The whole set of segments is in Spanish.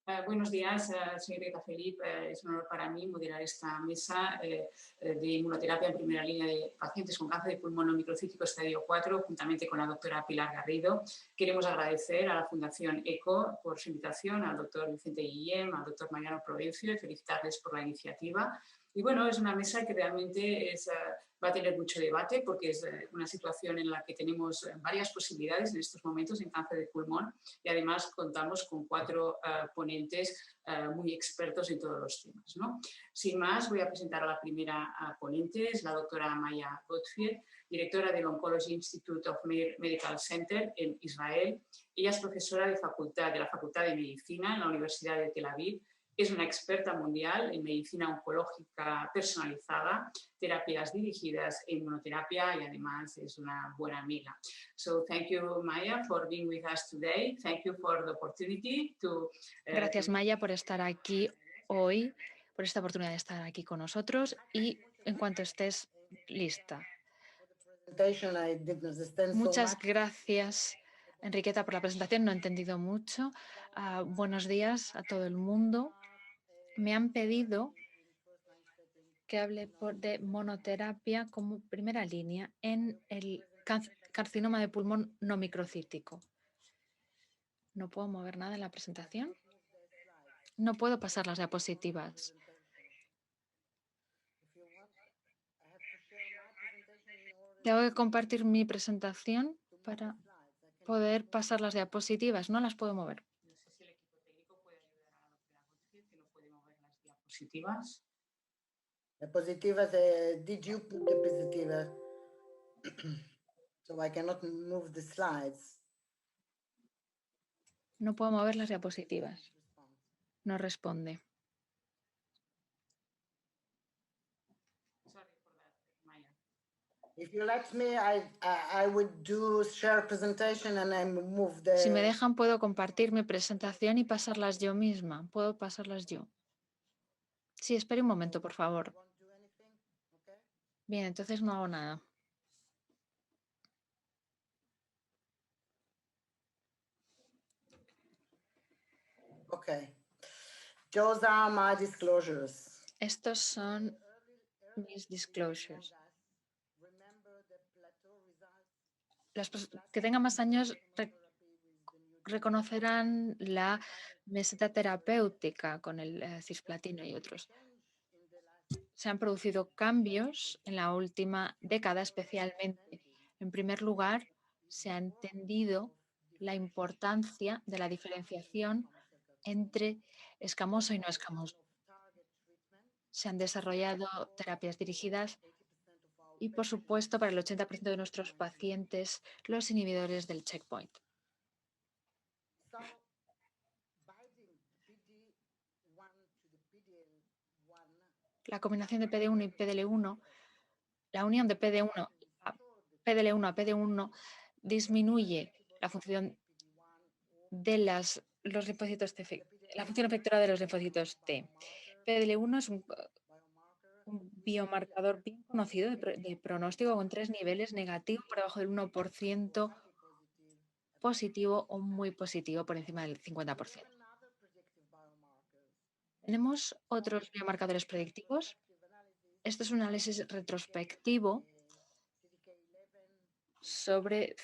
Buenos días, señorita Felipe. Es un honor para mí moderar esta mesa de inmunoterapia en primera línea de pacientes con cáncer de pulmón no microcítico estadio 4, juntamente con la doctora Pilar Garrido. Queremos agradecer a la Fundación ECO por su invitación, al doctor Vicente Guillem, al doctor Mariano Provencio y felicitarles por la iniciativa. Y bueno, es una mesa que realmente va a tener mucho debate porque es una situación en la que tenemos varias posibilidades en estos momentos en cáncer de pulmón y además contamos con 4 ponentes muy expertos en todos los temas, ¿no? Sin más, voy a presentar a la primera ponente, es la doctora Maya Gottfried, directora del Oncology Institute of Medical Center en Israel. Ella es profesora de la Facultad de Medicina en la Universidad de Tel Aviv. Es una experta mundial en medicina oncológica personalizada, terapias dirigidas e inmunoterapia y además es una buena amiga. So thank you, Maya, for being with us today. Thank you for the opportunity to... Gracias, Maya, por estar aquí hoy, por esta oportunidad de estar aquí con nosotros y en cuanto estés lista. Muchas gracias, Enriqueta, por la presentación. No he entendido mucho. Buenos días a todo el mundo. Me han pedido que hable de monoterapia como primera línea en el carcinoma de pulmón no microcítico. ¿No puedo mover nada en la presentación? No puedo pasar las diapositivas. Tengo que compartir mi presentación para poder pasar las diapositivas. No las puedo mover. No sé si el equipo técnico puede ayudar a la doctora Gottfried, que no puede mover las diapositivas. Diapositivas, did you put diapositivas? So I cannot move the slides. No puedo mover las diapositivas. No responde. Sorry for that, Maya. If you let me, I would do share presentation and I move Si me dejan, puedo compartir mi presentación y pasarlas yo misma. Puedo pasarlas yo. Sí, espere un momento, por favor. Bien, entonces no hago nada. Okay. Those are my disclosures. Estos son mis disclosures. Los que tengan más años reconocerán la meseta terapéutica con el cisplatino y otros. Se han producido cambios en la última década, especialmente. En primer lugar, se ha entendido la importancia de la diferenciación entre escamoso y no escamoso. Se han desarrollado terapias dirigidas y, por supuesto, para el 80% de nuestros pacientes, los inhibidores del checkpoint. La combinación de PD1 y PDL1, la unión de PDL1 a PD1 disminuye la función de los linfocitos T, la función efectora de los linfocitos T. PDL1 es un biomarcador bien conocido de pronóstico con 3 niveles: negativo por debajo del 1%, positivo o muy positivo por encima del 50%. Tenemos otros biomarcadores predictivos. Este es un análisis retrospectivo sobre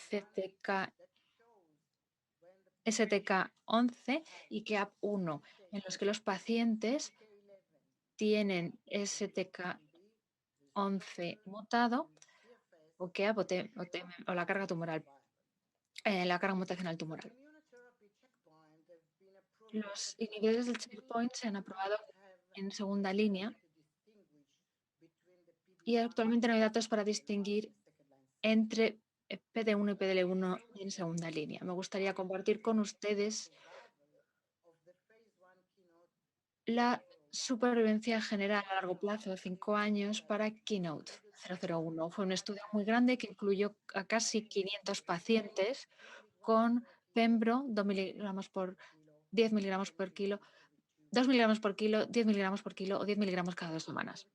STK11 y KEAP1, en los que los pacientes tienen STK11 mutado o KEAP o la carga tumoral, la carga mutacional tumoral. Los inhibidores del checkpoint se han aprobado en segunda línea y actualmente no hay datos para distinguir entre PD1 y PDL1 en segunda línea. Me gustaría compartir con ustedes la supervivencia general a largo plazo, 5 años, para Keynote 001. Fue un estudio muy grande que incluyó a casi 500 pacientes con Pembro, 2 miligramos por 10 miligramos por kilo, 2 miligramos por kilo, 10 miligramos por kilo o 10 miligramos cada 2 semanas.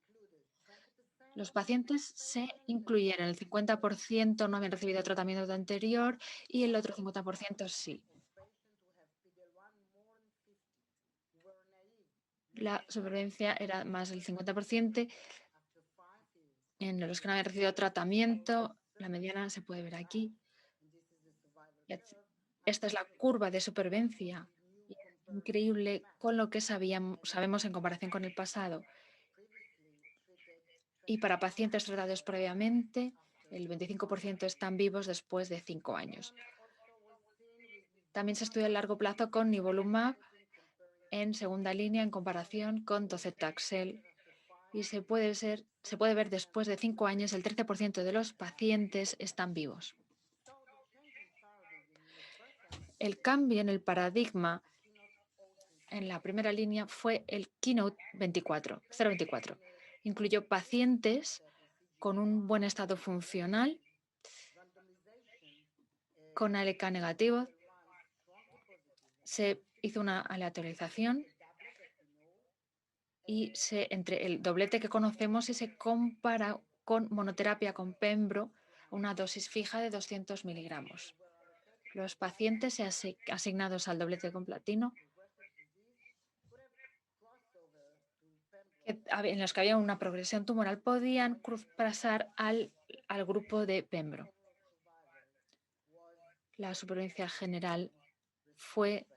Los pacientes se incluyeron, el 50% no habían recibido tratamiento anterior y el otro 50% sí. la supervivencia era más del 50%. En los que no habían recibido tratamiento, la mediana se puede ver aquí. Esta es la curva de supervivencia. Increíble con lo que sabemos en comparación con el pasado. Y para pacientes tratados previamente, el 25% están vivos después de 5 años. También se estudia a largo plazo con nivolumab en segunda línea en comparación con docetaxel. Y se puede ver después de 5 años, el 13% de los pacientes están vivos. El cambio en el paradigma en la primera línea fue el Keynote 024. Incluyó pacientes con un buen estado funcional, con ALK negativo. Se hizo una aleatorización y entre el doblete que conocemos y se compara con monoterapia con pembro, una dosis fija de 200 miligramos. Los pacientes asignados al doblete con platino, en los que había una progresión tumoral, podían pasar al grupo de pembro. La supervivencia general fue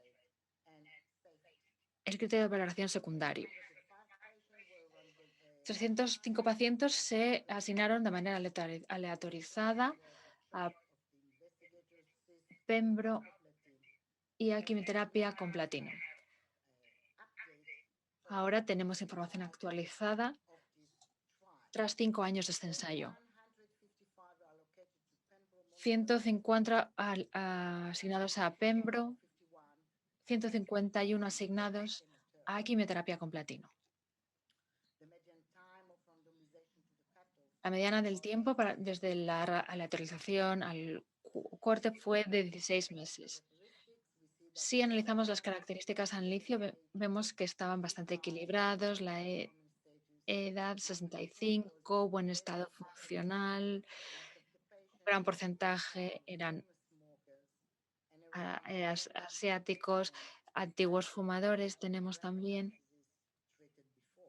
el criterio de valoración secundario. 305 pacientes se asignaron de manera aleatorizada a pembro y a quimioterapia con platino. Ahora tenemos información actualizada tras 5 años de este ensayo. 150 asignados a pembro, 151 asignados a quimioterapia con platino. La mediana del tiempo desde la aleatorización al corte fue de 16 meses. Si analizamos las características al inicio, vemos que estaban bastante equilibrados, la edad 65, buen estado funcional, un gran porcentaje eran asiáticos, antiguos fumadores. Tenemos también,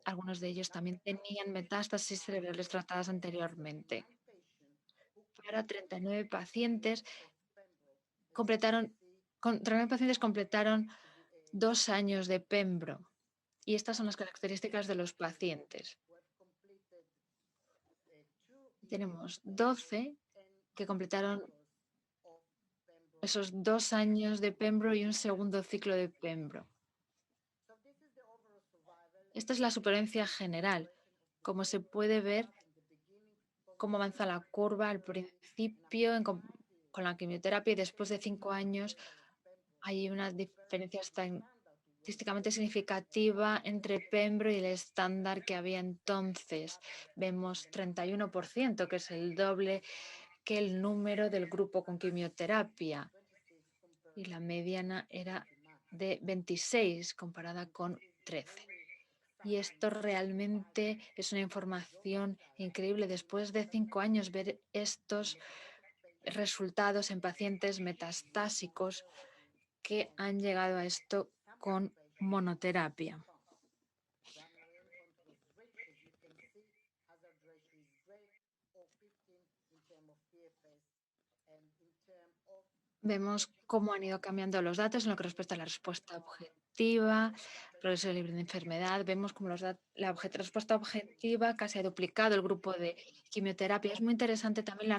algunos de ellos también tenían metástasis cerebrales tratadas anteriormente. Para 39 pacientes completaron 2 años de pembro. Y estas son las características de los pacientes. Tenemos 12 que completaron esos 2 años de pembro y un segundo ciclo de pembro. Esta es la supervivencia general. Como se puede ver, cómo avanza la curva al principio con la quimioterapia y después de 5 años hay una diferencia estadísticamente significativa entre pembro y el estándar que había entonces. Vemos 31%, que es el doble que el número del grupo con quimioterapia. Y la mediana era de 26 comparada con 13. Y esto realmente es una información increíble. Después de 5 años, ver estos resultados en pacientes metastásicos que han llegado a esto con monoterapia. Vemos cómo han ido cambiando los datos en lo que respecta a la respuesta objetiva, progreso libre de enfermedad. Vemos cómo la respuesta objetiva casi ha duplicado el grupo de quimioterapia. Es muy interesante también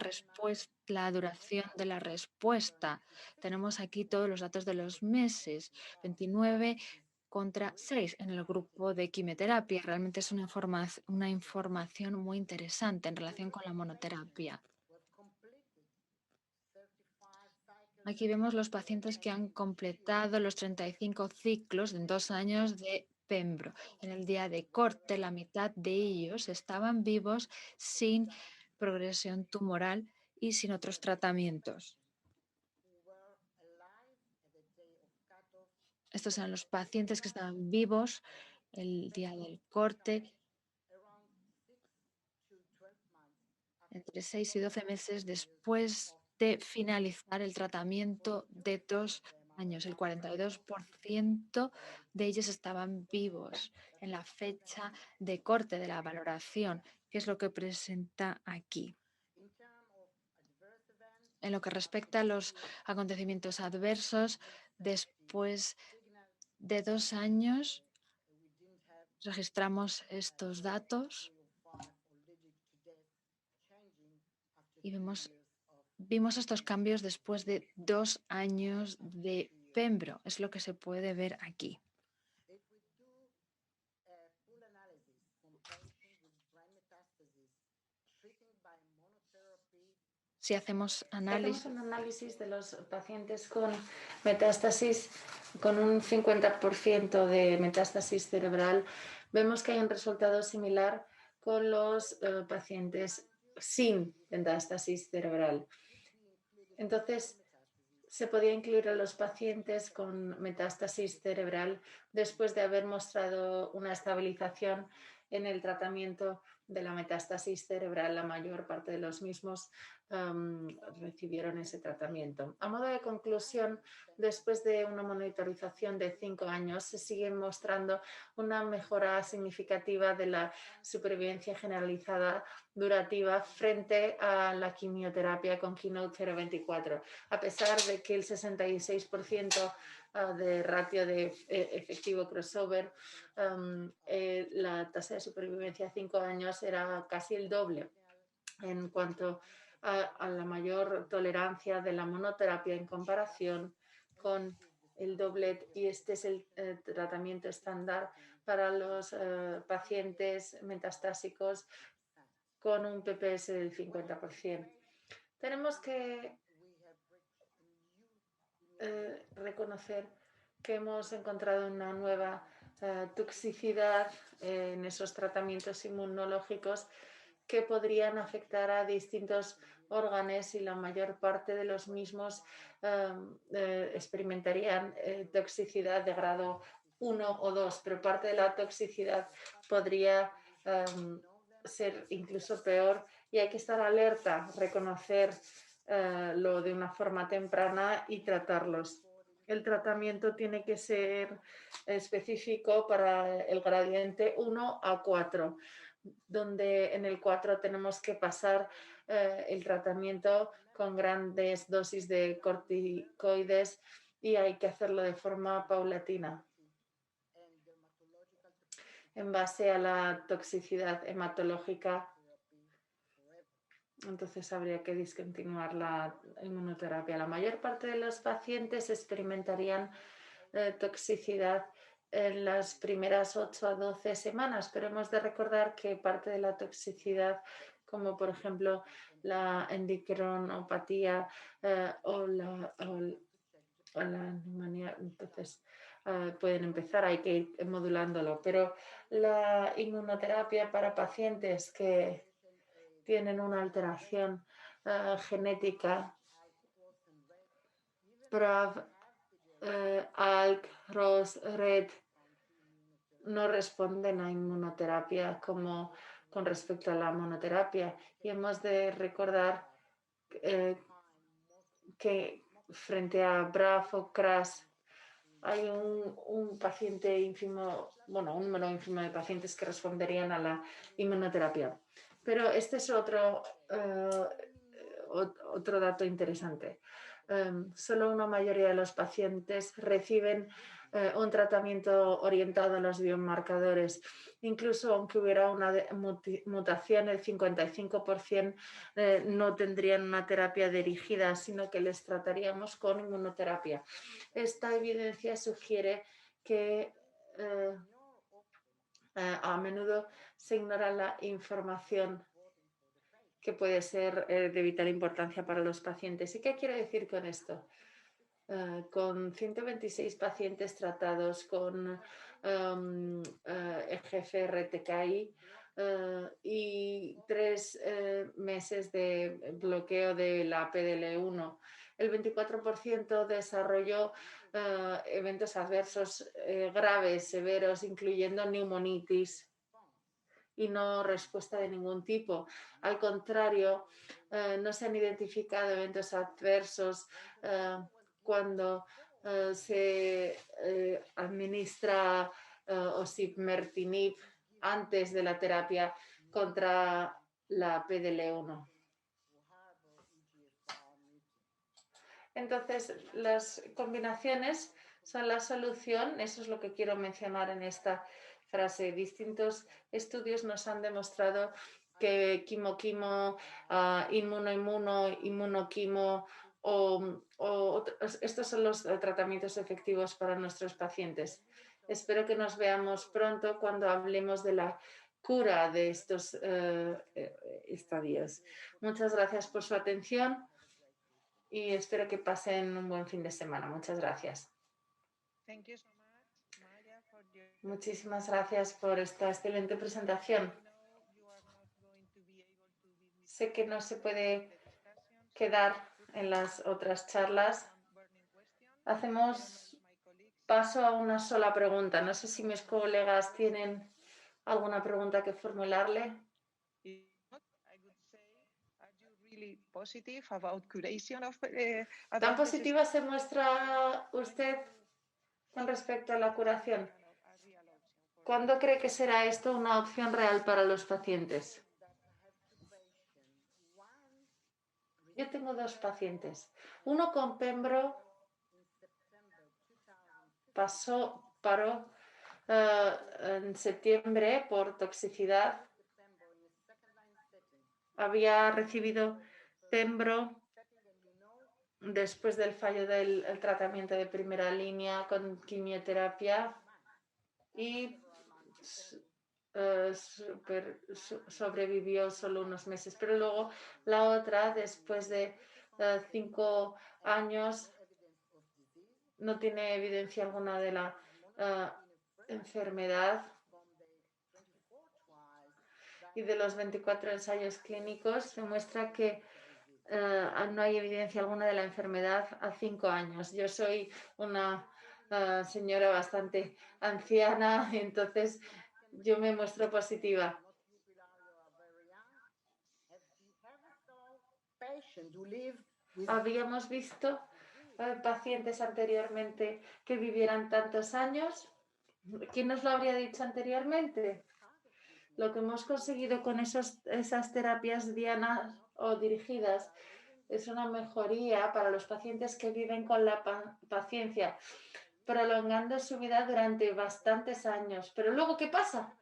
la duración de la respuesta. Tenemos aquí todos los datos de los meses, 29 contra 6 en el grupo de quimioterapia. Realmente es una información muy interesante en relación con la monoterapia. Aquí vemos los pacientes que han completado los 35 ciclos en 2 años de pembro. En el día de corte, la mitad de ellos estaban vivos sin progresión tumoral y sin otros tratamientos. Estos eran los pacientes que estaban vivos el día del corte, entre 6 y 12 meses después de finalizar el tratamiento de 2 años. El 42% de ellos estaban vivos en la fecha de corte de la valoración, que es lo que presenta aquí. En lo que respecta a los acontecimientos adversos, después de 2 años registramos estos datos y vimos estos cambios después de 2 años de Pembro. Es lo que se puede ver aquí. Si hacemos un análisis de los pacientes con metástasis, con un 50% de metástasis cerebral, vemos que hay un resultado similar con los pacientes sin metástasis cerebral. Entonces, se podía incluir a los pacientes con metástasis cerebral después de haber mostrado una estabilización en el tratamiento de la metástasis cerebral. La mayor parte de los mismos recibieron ese tratamiento. A modo de conclusión, después de una monitorización de 5 años, se sigue mostrando una mejora significativa de la supervivencia generalizada durativa frente a la quimioterapia con Keynote 024, a pesar de que el 66% de ratio de efectivo crossover, la tasa de supervivencia a 5 años era casi el doble en cuanto a la mayor tolerancia de la monoterapia en comparación con el doublet, y este es el tratamiento estándar para los pacientes metastásicos con un PPS del 50%. Tenemos que reconocer que hemos encontrado una nueva toxicidad en esos tratamientos inmunológicos que podrían afectar a distintos órganos, y la mayor parte de los mismos experimentarían toxicidad de grado 1 o 2, pero parte de la toxicidad podría ser incluso peor, y hay que estar alerta, reconocer lo de una forma temprana y tratarlos. El tratamiento tiene que ser específico para el gradiente 1 a 4, donde en el 4 tenemos que pasar el tratamiento con grandes dosis de corticoides, y hay que hacerlo de forma paulatina en base a la toxicidad hematológica. Entonces habría que discontinuar la inmunoterapia. La mayor parte de los pacientes experimentarían toxicidad en las primeras 8 a 12 semanas, pero hemos de recordar que parte de la toxicidad, como por ejemplo la endocrinopatía o la neumonía, entonces pueden empezar, hay que ir modulándolo. Pero la inmunoterapia para pacientes que tienen una alteración genética, BRAF, ALK, ROS, RET, no responden a inmunoterapia como con respecto a la monoterapia. Y hemos de recordar que frente a BRAF o CRAS hay un paciente ínfimo, bueno, un número ínfimo de pacientes que responderían a la inmunoterapia. Pero este es otro dato interesante. Solo una mayoría de los pacientes reciben un tratamiento orientado a los biomarcadores. Incluso aunque hubiera una mutación, el 55% no tendrían una terapia dirigida, sino que les trataríamos con inmunoterapia. Esta evidencia sugiere que a menudo se ignora la información que puede ser de vital importancia para los pacientes. ¿Y qué quiero decir con esto? Con 126 pacientes tratados con EGFR-TKI y 3 meses de bloqueo de la PDL1, el 24% desarrolló eventos adversos graves, severos, incluyendo neumonitis, y no respuesta de ningún tipo. Al contrario, no se han identificado eventos adversos cuando se administra osimertinib antes de la terapia contra la PDL1. Entonces, las combinaciones son la solución. Eso es lo que quiero mencionar en esta frase. Distintos estudios nos han demostrado que quimo-quimo, inmuno-inmuno, inmuno-quimo estos son los tratamientos efectivos para nuestros pacientes. Espero que nos veamos pronto cuando hablemos de la cura de estos estadios. Muchas gracias por su atención y espero que pasen un buen fin de semana. Muchas gracias. Muchísimas gracias por esta excelente presentación. Sé que no se puede quedar en las otras charlas. Hacemos paso a una sola pregunta. No sé si mis colegas tienen alguna pregunta que formularle. ¿Tan positiva se muestra usted con respecto a la curación? ¿Cuándo cree que será esto una opción real para los pacientes? Yo tengo dos pacientes. Uno con Pembro paró en septiembre por toxicidad. Había recibido Pembro después del fallo del tratamiento de primera línea con quimioterapia y sobrevivió solo unos meses. Pero luego la otra, después de 5 años, no tiene evidencia alguna de la enfermedad. Y de los 24 ensayos clínicos demuestra que no hay evidencia alguna de la enfermedad a 5 años. Yo soy una señora bastante anciana, entonces yo me muestro positiva. Habíamos visto pacientes anteriormente que vivieran tantos años. ¿Quién nos lo habría dicho anteriormente? Lo que hemos conseguido con esas terapias dianas o dirigidas es una mejoría para los pacientes que viven con la paciencia, prolongando su vida durante bastantes años. Pero luego, ¿qué pasa?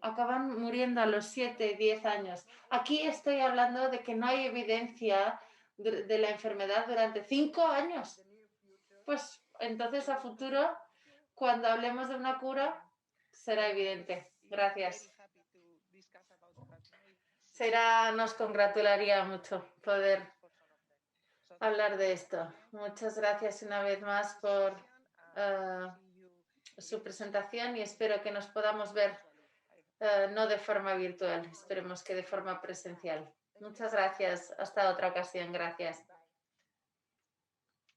Acaban muriendo a los 7, 10 años. Aquí estoy hablando de que no hay evidencia de la enfermedad durante 5 años. Pues entonces a futuro, cuando hablemos de una cura, será evidente. Gracias. Nos congratularía mucho poder hablar de esto. Muchas gracias una vez más por su presentación y espero que nos podamos ver no de forma virtual, esperemos que de forma presencial. Muchas gracias. Hasta otra ocasión. Gracias.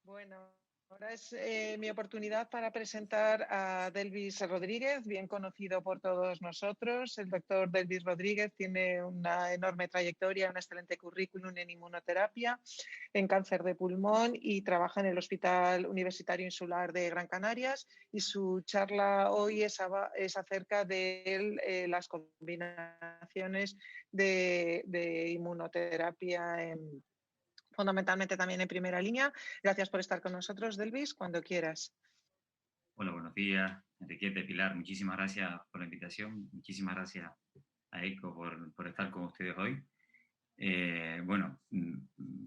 Bueno, ahora es mi oportunidad para presentar a Delvis Rodríguez, bien conocido por todos nosotros. El doctor Delvis Rodríguez tiene una enorme trayectoria, un excelente currículum en inmunoterapia, en cáncer de pulmón y trabaja en el Hospital Universitario Insular de Gran Canarias. Y su charla hoy es acerca de las combinaciones de inmunoterapia fundamentalmente también en primera línea. Gracias por estar con nosotros, Delvis, cuando quieras. Hola, buenos días, Enriqueta, Pilar, muchísimas gracias por la invitación, muchísimas gracias a ECO por estar con ustedes hoy. Bueno,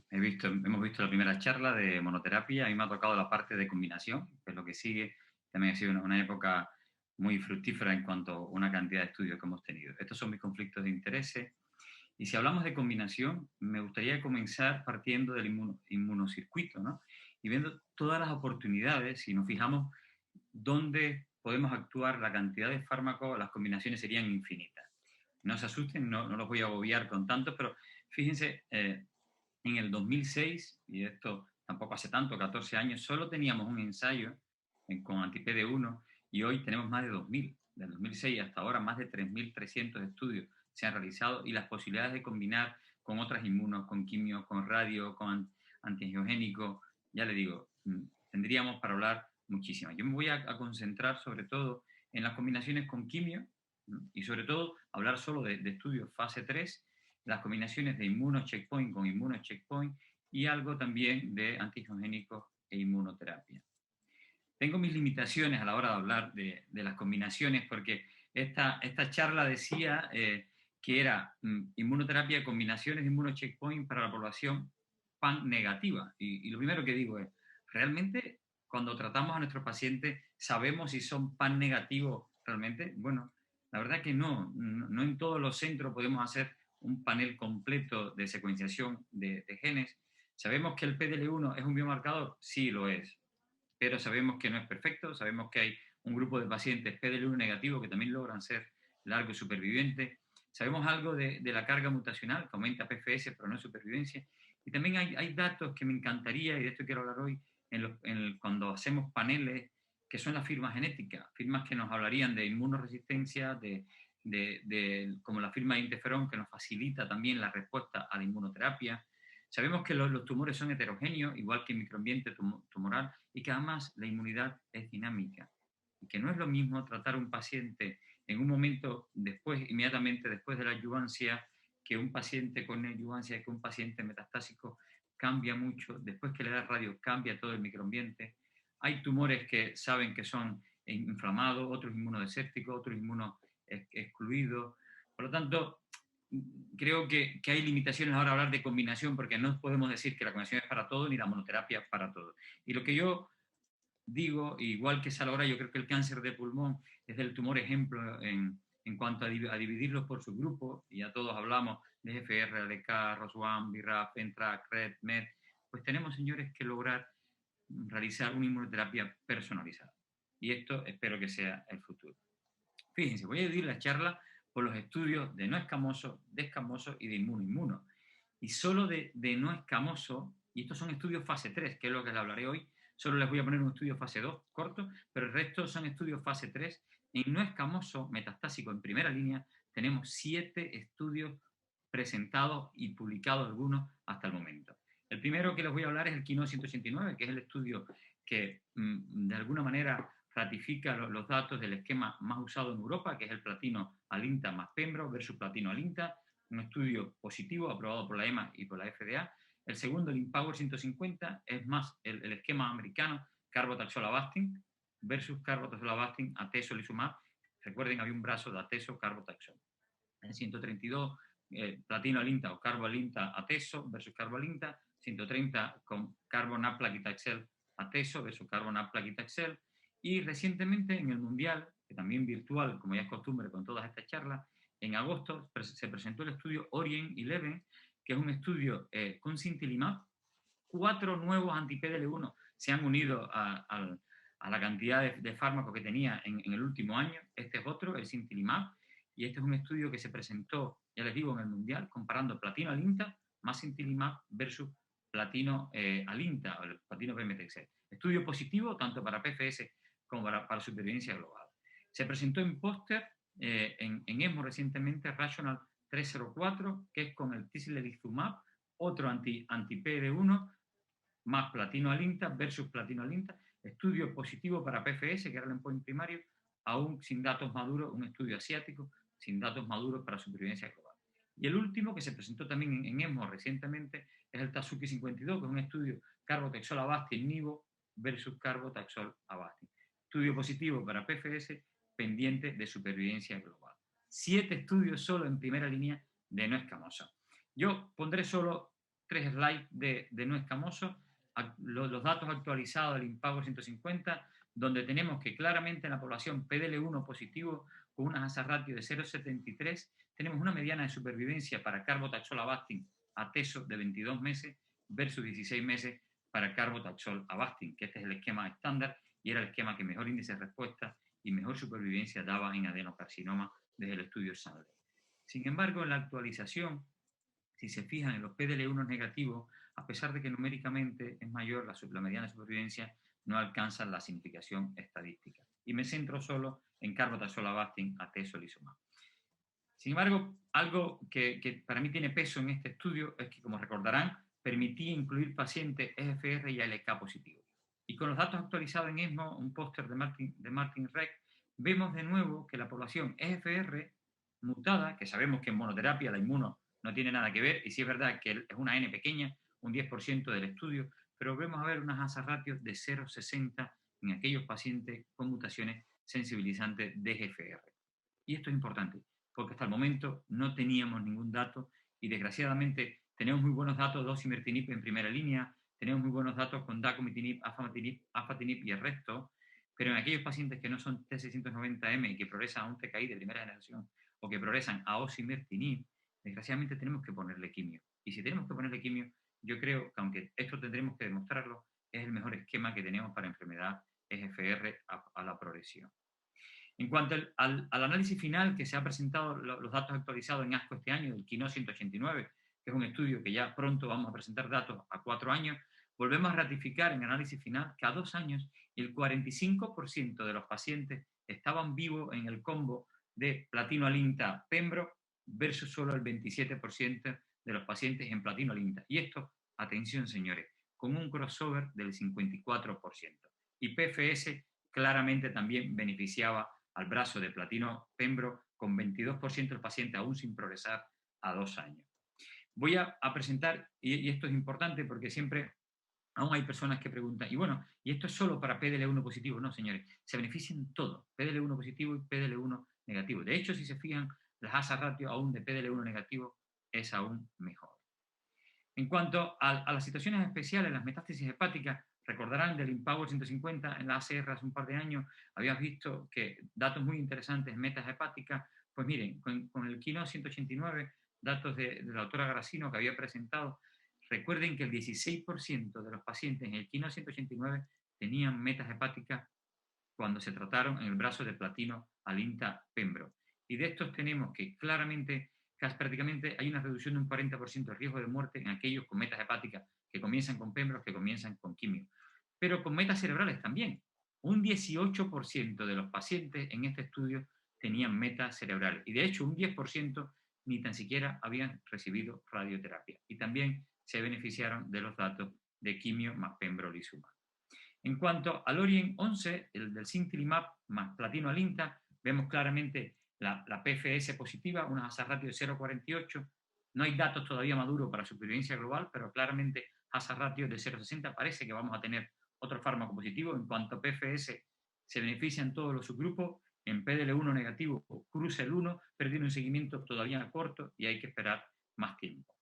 hemos visto la primera charla de monoterapia, a mí me ha tocado la parte de combinación, que es lo que sigue. También ha sido una época muy fructífera en cuanto a una cantidad de estudios que hemos tenido. Estos son mis conflictos de intereses. Y si hablamos de combinación, me gustaría comenzar partiendo del inmunocircuito, ¿no? Y viendo todas las oportunidades, si nos fijamos dónde podemos actuar, la cantidad de fármacos, las combinaciones serían infinitas. No se asusten, no los voy a agobiar con tanto, pero fíjense, en el 2006, y esto tampoco hace tanto, 14 años, solo teníamos un ensayo con anti-PD1 y hoy tenemos más de 2.000. Del 2006 hasta ahora, más de 3.300 estudios se han realizado y las posibilidades de combinar con otras inmunos, con quimio, con radio, con antiangiogénico, ya le digo, tendríamos para hablar muchísimas. Yo me voy a concentrar sobre todo en las combinaciones con quimio y sobre todo hablar solo de estudios fase 3, las combinaciones de inmunocheckpoint con inmunocheckpoint y algo también de antigeogénicos e inmunoterapia. Tengo mis limitaciones a la hora de hablar de las combinaciones porque esta charla decía que era inmunoterapia, combinaciones de inmunocheckpoint para la población PAN negativa. Y lo primero que digo es, ¿realmente cuando tratamos a nuestros pacientes sabemos si son PAN negativos realmente? Bueno, la verdad que no en todos los centros podemos hacer un panel completo de secuenciación de genes. ¿Sabemos que el PDL1 es un biomarcador? Sí, lo es. Pero sabemos que no es perfecto, sabemos que hay un grupo de pacientes PDL1 negativo que también logran ser largos supervivientes. Sabemos algo de la carga mutacional, que aumenta PFS, pero no es supervivencia. Y también hay datos que me encantaría, y de esto quiero hablar hoy, cuando hacemos paneles, que son las firmas genéticas, firmas que nos hablarían de inmunoresistencia, como la firma de interferón, que nos facilita también la respuesta a la inmunoterapia. Sabemos que los tumores son heterogéneos, igual que el microambiente tumoral, y que además la inmunidad es dinámica. Y que no es lo mismo tratar a un paciente en un momento inmediatamente después de la adyuvancia, que un paciente con adyuvancia, que un paciente metastásico. Cambia mucho. Después que le da radio, cambia todo el microambiente. Hay tumores que saben que son inflamados, otros inmunodesérticos, otros inmunoexcluidos. Por lo tanto, creo que hay limitaciones ahora a hablar de combinación, porque no podemos decir que la combinación es para todo ni la monoterapia para todo. Y lo que yo digo, igual que Salora, yo creo que el cáncer de pulmón es el tumor ejemplo en cuanto a dividirlos por subgrupos, y ya todos hablamos de GFR, ADK, ROS1, BRAF, NTRK, RET, MET, pues tenemos, señores, que lograr realizar una inmunoterapia personalizada. Y esto espero que sea el futuro. Fíjense, voy a dividir la charla por los estudios de no escamoso, de escamoso y de inmuno. Y solo de no escamoso, y estos son estudios fase 3, que es lo que les hablaré hoy, solo les voy a poner un estudio fase 2 corto, pero el resto son estudios fase 3. En no escamoso metastásico en primera línea tenemos 7 estudios presentados y publicados algunos hasta el momento. El primero que les voy a hablar es el KINO 189, que es el estudio que de alguna manera ratifica los datos del esquema más usado en Europa, que es el platino Alinta más Pembro versus platino Alinta, un estudio positivo aprobado por la EMA y por la FDA. El segundo, el IMpower 150, es más el esquema americano, carbotaxol Avastin versus carbotaxol Avastin, atezolizumab. Recuerden, había un brazo de atezo, carbotaxol. El 132, platino Alinta o carbo Alinta atezo versus carbo Alinta. 130 con carbonaplacitaxel atezo versus carbonaplacitaxel. Y recientemente en el Mundial, que también virtual, como ya es costumbre con todas estas charlas, en agosto se presentó el estudio Orient 11, que es un estudio con sintilimab. 4 nuevos anti-PDL1 se han unido a la cantidad de fármacos que tenía en el último año. Este es otro, el sintilimab, y este es un estudio que se presentó, ya les digo, en el Mundial, comparando platino Alinta más sintilimab versus platino Alinta, o el platino pemetrexed. Estudio positivo tanto para PFS como para supervivencia global. Se presentó en póster en ESMO recientemente, Rational 304, que es con el tislelizumab, otro anti-PD1, más platino Alinta versus platino Alinta. Estudio positivo para PFS, que era el endpoint primario, aún sin datos maduros, un estudio asiático, sin datos maduros para supervivencia global. Y el último, que se presentó también en ESMO recientemente, es el Tazuki 52, que es un estudio carbotaxol Avastin nivo versus carbotaxol Avastin. Estudio positivo para PFS, pendiente de supervivencia global. 7 estudios solo en primera línea de no escamoso. Yo pondré solo 3 slides de no escamoso, los datos actualizados del IMpower 150, donde tenemos que claramente en la población PDL1 positivo, con una hazard ratio de 0,73, tenemos una mediana de supervivencia para carbotaxol Avastin atezo de 22 meses versus 16 meses para carbotaxol Avastin, que este es el esquema estándar y era el esquema que mejor índice de respuesta y mejor supervivencia daba en adenocarcinoma desde el estudio Sandler. Sin embargo, en la actualización, si se fijan en los PDL1 negativos, a pesar de que numéricamente es mayor la mediana de supervivencia, no alcanzan la significación estadística. Y me centro solo en carbotaxol Avastin, atezolizumab. Sin embargo, algo que para mí tiene peso en este estudio es que, como recordarán, permití incluir pacientes EGFR y ALK positivos. Y con los datos actualizados en ESMO, un póster de Martin Reck, vemos de nuevo que la población EGFR mutada, que sabemos que en monoterapia la inmuno no tiene nada que ver, y sí es verdad que es una N pequeña, un 10% del estudio, pero vemos a ver unas hazard ratios de 0,60 en aquellos pacientes con mutaciones sensibilizantes de EGFR. Y esto es importante, porque hasta el momento no teníamos ningún dato y desgraciadamente tenemos muy buenos datos de osimertinib en primera línea, tenemos muy buenos datos con dacomitinib, afatinib y el resto, pero en aquellos pacientes que no son T690M y que progresan a un TKI de primera generación o que progresan a osimertinib, desgraciadamente tenemos que ponerle quimio. Y si tenemos que ponerle quimio, yo creo que aunque esto tendremos que demostrarlo, es el mejor esquema que tenemos para enfermedad EGFR a la progresión. En cuanto al análisis final que se ha presentado, los datos actualizados en ASCO este año, del KINO 189, que es un estudio que ya pronto vamos a presentar datos a 4 años, volvemos a ratificar en análisis final que a 2 años el 45% de los pacientes estaban vivos en el combo de platino alinta pembro versus solo el 27% de los pacientes en platino alinta. Y esto, atención señores, con un crossover del 54%. Y PFS claramente también beneficiaba al brazo de platino pembro con 22% del paciente aún sin progresar a 2 años. Voy a presentar, y esto es importante porque siempre aún hay personas que preguntan, y bueno, ¿y esto es solo para PDL1 positivo? No, señores, se benefician todos, PDL1 positivo y PDL1 negativo. De hecho, si se fijan, la hazard ratio aún de PDL1 negativo es aún mejor. En cuanto a las situaciones especiales, las metástasis hepáticas, recordarán del Empower 150 en la ACR hace un par de años, habíamos visto que datos muy interesantes en metas hepáticas. Pues miren, con el KINO 189, datos de la doctora Gracino que había presentado, recuerden que el 16% de los pacientes en el KINO 189 tenían metas hepáticas cuando se trataron en el brazo de platino alinta pembro. Y de estos tenemos que claramente, casi prácticamente hay una reducción de un 40% de riesgo de muerte en aquellos con metas hepáticas que comienzan con pembro, que comienzan con quimio. Pero con metas cerebrales también. Un 18% de los pacientes en este estudio tenían metas cerebrales. Y de hecho un 10% ni tan siquiera habían recibido radioterapia. Y también se beneficiaron de los datos de quimio más pembrolizumab. En cuanto al Orient 11, el del Sintilimab más platino alinta, vemos claramente la PFS positiva, una hazard ratio de 0,48. No hay datos todavía maduros para supervivencia global, pero claramente hazard ratio de 0,60. Parece que vamos a tener otro fármaco positivo. En cuanto a PFS, se benefician todos los subgrupos. En PDL1 negativo, cruza el 1, pero tiene un seguimiento todavía corto y hay que esperar más tiempo.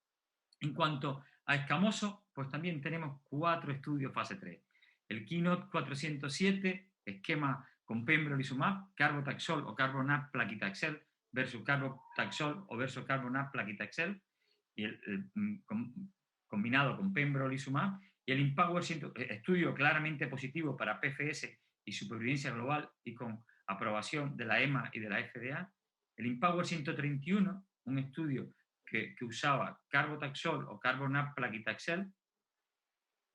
En cuanto a escamoso, pues también tenemos 4 estudios fase 3. El KEYNOTE 407, esquema con pembrolizumab, carbotaxol o carbonat plaquitaxel versus carbotaxol o versus carbonat plaquitaxel, y combinado con pembrolizumab, y el Empower estudio claramente positivo para PFS y supervivencia global y con aprobación de la EMA y de la FDA. El Empower 131, un estudio que usaba carbotaxol o carbonat plaquitaxel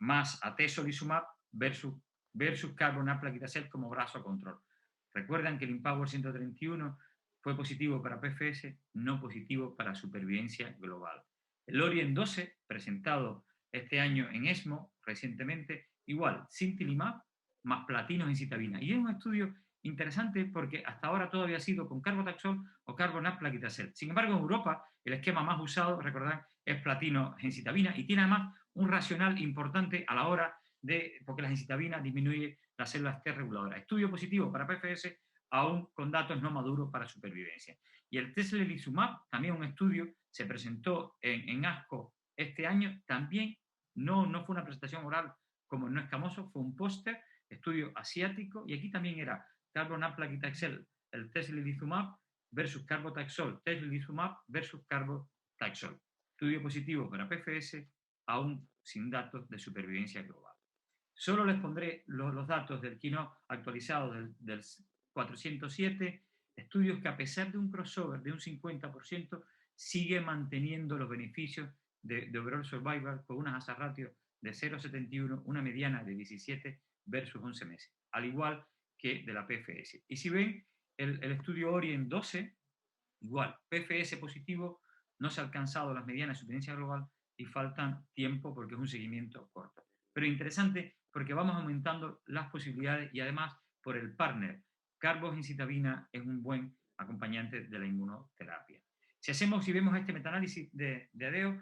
más atezolizumab versus carbonat plaquitaxel como brazo control. Recuerdan que el Empower 131 fue positivo para PFS, no positivo para supervivencia global. El Orient 12, presentado este año en ESMO recientemente, igual, sintilimab más platino gencitabina. Y es un estudio interesante porque hasta ahora todo había sido con carbotaxol o carbonat plaquitaxel. Sin embargo, en Europa el esquema más usado, recordad, es platino gencitabina y tiene además un racional importante a la hora porque la gencitabina disminuye las células T reguladoras. Estudio positivo para PFS, aún con datos no maduros para supervivencia. Y el teslelizumab, también un estudio, se presentó en ASCO este año, también no fue una presentación oral como no escamoso, fue un póster, estudio asiático, y aquí también era carbonat plaquitaxel, el teslelizumab versus carbotaxol, teslelizumab versus carbotaxol. Estudio positivo para PFS, aún sin datos de supervivencia global. Solo les pondré los datos del KINO actualizado del 407, estudios que a pesar de un crossover de un 50%, sigue manteniendo los beneficios de overall survival con una hazard ratio de 0,71, una mediana de 17 versus 11 meses, al igual que de la PFS. Y si ven el estudio Orient 12, igual, PFS positivo, no se ha alcanzado las medianas de supervivencia global y faltan tiempo porque es un seguimiento corto. Pero interesante porque vamos aumentando las posibilidades y además por el partner. Carbogencitabina es un buen acompañante de la inmunoterapia. Si vemos este metaanálisis de ADEO,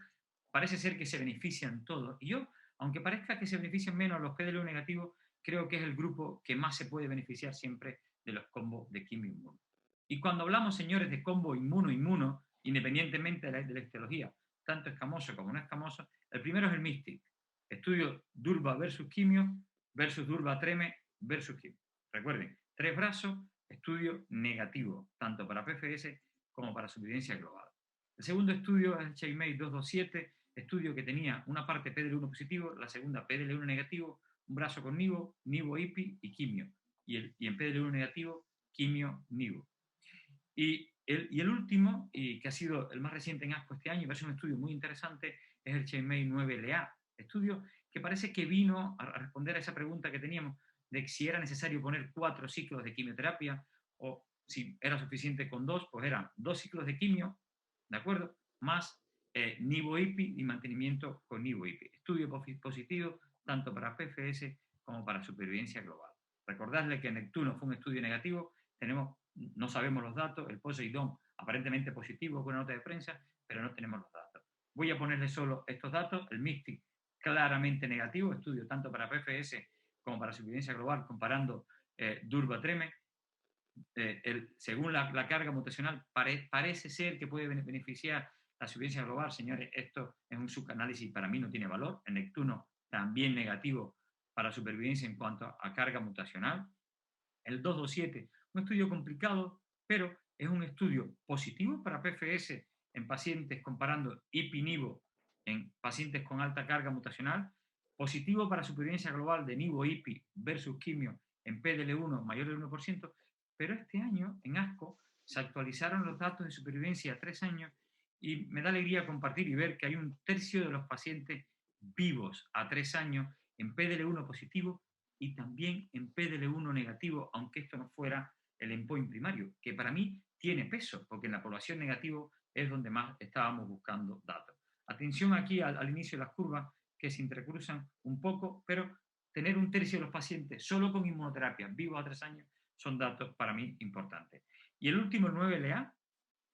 parece ser que se benefician todos. Y yo, aunque parezca que se benefician menos los PDL1 negativos, creo que es el grupo que más se puede beneficiar siempre de los combos de quimio-inmuno. Y cuando hablamos, señores, de combo inmuno-inmuno, independientemente de la histología, tanto escamoso como no escamoso, el primero es el MYSTIC, estudio Durva versus quimio versus Durva treme versus quimio. Recuerden, 3 brazos, estudio negativo, tanto para PFS como para supervivencia global. El segundo estudio es el Chaimei 227, estudio que tenía una parte PDL1 positivo, la segunda PDL1 negativo, un brazo con nivo, nivo-IPI y quimio. Y en PDL1 negativo, quimio-nivo. Y el último, y que ha sido el más reciente en ASCO este año, y va a ser un estudio muy interesante, es el Chaimei 9LA, estudio que parece que vino a responder a esa pregunta que teníamos de si era necesario poner 4 ciclos de quimioterapia o si era suficiente con 2, pues eran 2 ciclos de quimio, ¿de acuerdo? Más nivo-IPI y mantenimiento con nivo-IPI. Estudio positivo tanto para PFS como para supervivencia global. Recordarle que Neptuno fue un estudio negativo, no sabemos los datos, el Poseidón aparentemente positivo, buena nota de prensa, pero no tenemos los datos. Voy a ponerle solo estos datos, el MYSTIC claramente negativo, estudio tanto para PFS como para supervivencia global, comparando Durva-Treme. Según la carga mutacional, parece ser que puede beneficiar la supervivencia global. Señores, esto es un subanálisis, para mí no tiene valor. El Neptuno también negativo para supervivencia en cuanto a carga mutacional. El 227, un estudio complicado, pero es un estudio positivo para PFS en pacientes comparando IPI-NIVO en pacientes con alta carga mutacional, positivo para supervivencia global de NIVO-IPI versus quimio en PDL1 mayor del 1%, pero este año en ASCO se actualizaron los datos de supervivencia a 3 años y me da alegría compartir y ver que hay un tercio de los pacientes vivos a 3 años en PDL1 positivo y también en PDL1 negativo, aunque esto no fuera el endpoint primario, que para mí tiene peso, porque en la población negativo es donde más estábamos buscando datos. Atención aquí al inicio de las curvas, que se entrecruzan un poco, pero tener un tercio de los pacientes solo con inmunoterapia vivos a 3 años son datos para mí importantes. Y el último, el 9LA,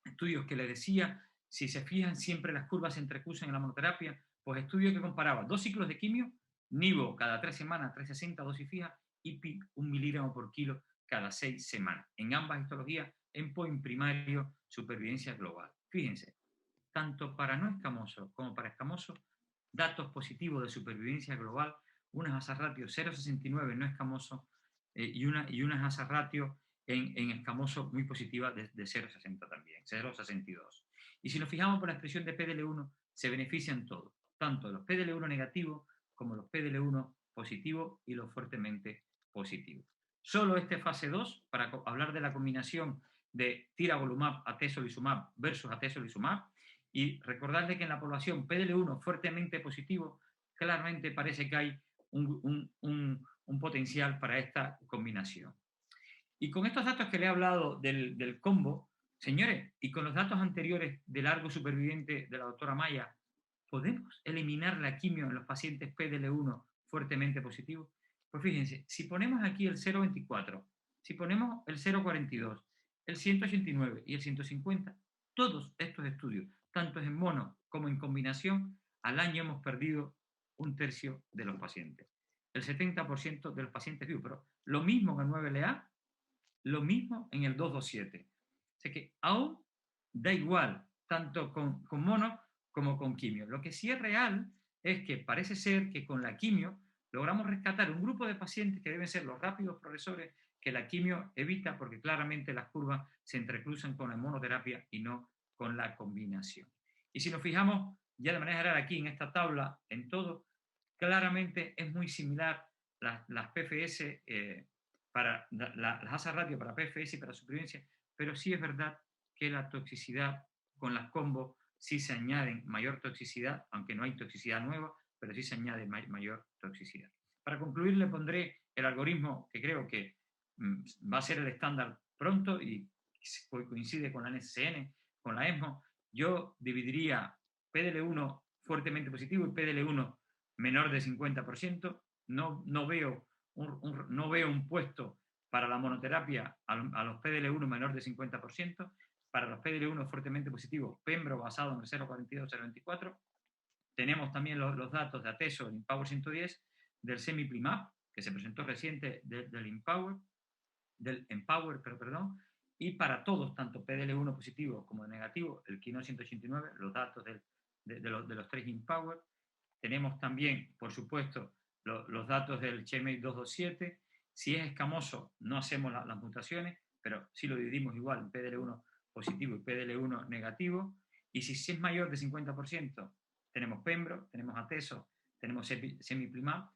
estudios que les decía, si se fijan siempre las curvas se entrecruzan en la monoterapia, pues estudio que comparaba 2 ciclos de quimio, nivo cada 3 semanas, 360 dosis fija, IPI 1 miligramo por kilo cada 6 semanas. En ambas histologías, endpoint primario, supervivencia global. Fíjense, tanto para no escamoso como para escamoso, datos positivos de supervivencia global, unas hazard ratio 0,69 no escamoso y unas hazard ratio en escamoso muy positiva de 0,60 también, 0,62. Y si nos fijamos por la expresión de PDL1, se benefician todos, tanto los PDL1 negativos como los PDL1 positivos y los fuertemente positivos. Solo este fase 2, para hablar de la combinación de tiragolumab, atezolizumab versus atezolizumab, y recordarle que en la población PDL1 fuertemente positivo, claramente parece que hay un potencial para esta combinación. Y con estos datos que le he hablado del combo, señores, y con los datos anteriores del largo superviviente de la doctora Maya, ¿podemos eliminar la quimio en los pacientes PDL1 fuertemente positivos? Pues fíjense, si ponemos aquí el 0,24, si ponemos el 0,42, el 189 y el 150, todos estos estudios, tanto en mono como en combinación, al año hemos perdido un tercio de los pacientes. El 70% de los pacientes vivos, pero lo mismo en el 9LA, lo mismo en el 227. O sea que aún da igual, tanto con mono como con quimio. Lo que sí es real es que parece ser que con la quimio logramos rescatar un grupo de pacientes que deben ser los rápidos progresores que la quimio evita, porque claramente las curvas se entrecruzan con la monoterapia y no con la combinación. Y si nos fijamos ya de manera general aquí en esta tabla, en todo, claramente es muy similar las PFS para las hazard ratio para PFS y para supervivencia, pero sí es verdad que la toxicidad con las combos sí se añaden mayor toxicidad, aunque no hay toxicidad nueva, pero sí se añade mayor toxicidad. Para concluir, le pondré el algoritmo que creo que va a ser el estándar pronto y coincide con la NCCN, con la ESMO. Yo dividiría PDL1 fuertemente positivo y PDL1 menor de 50%, no veo un puesto para la monoterapia a los PDL1 menor de 50%, para los PDL1 fuertemente positivos, Pembro basado en el 0,42-0,24. Tenemos también los datos de Atezo en Empower 110, del Semiplimab, que se presentó reciente del Empower, y para todos, tanto PDL1 positivo como negativo, el Kino 189, los datos de los 3 Empower. Tenemos también, por supuesto, los datos del CheckMate 227. Si es escamoso, no hacemos las mutaciones, pero sí lo dividimos igual en PDL1 positivo y PDL1 negativo. Y si es mayor de 50%, tenemos Pembro, tenemos Atezo, tenemos Semiplimab.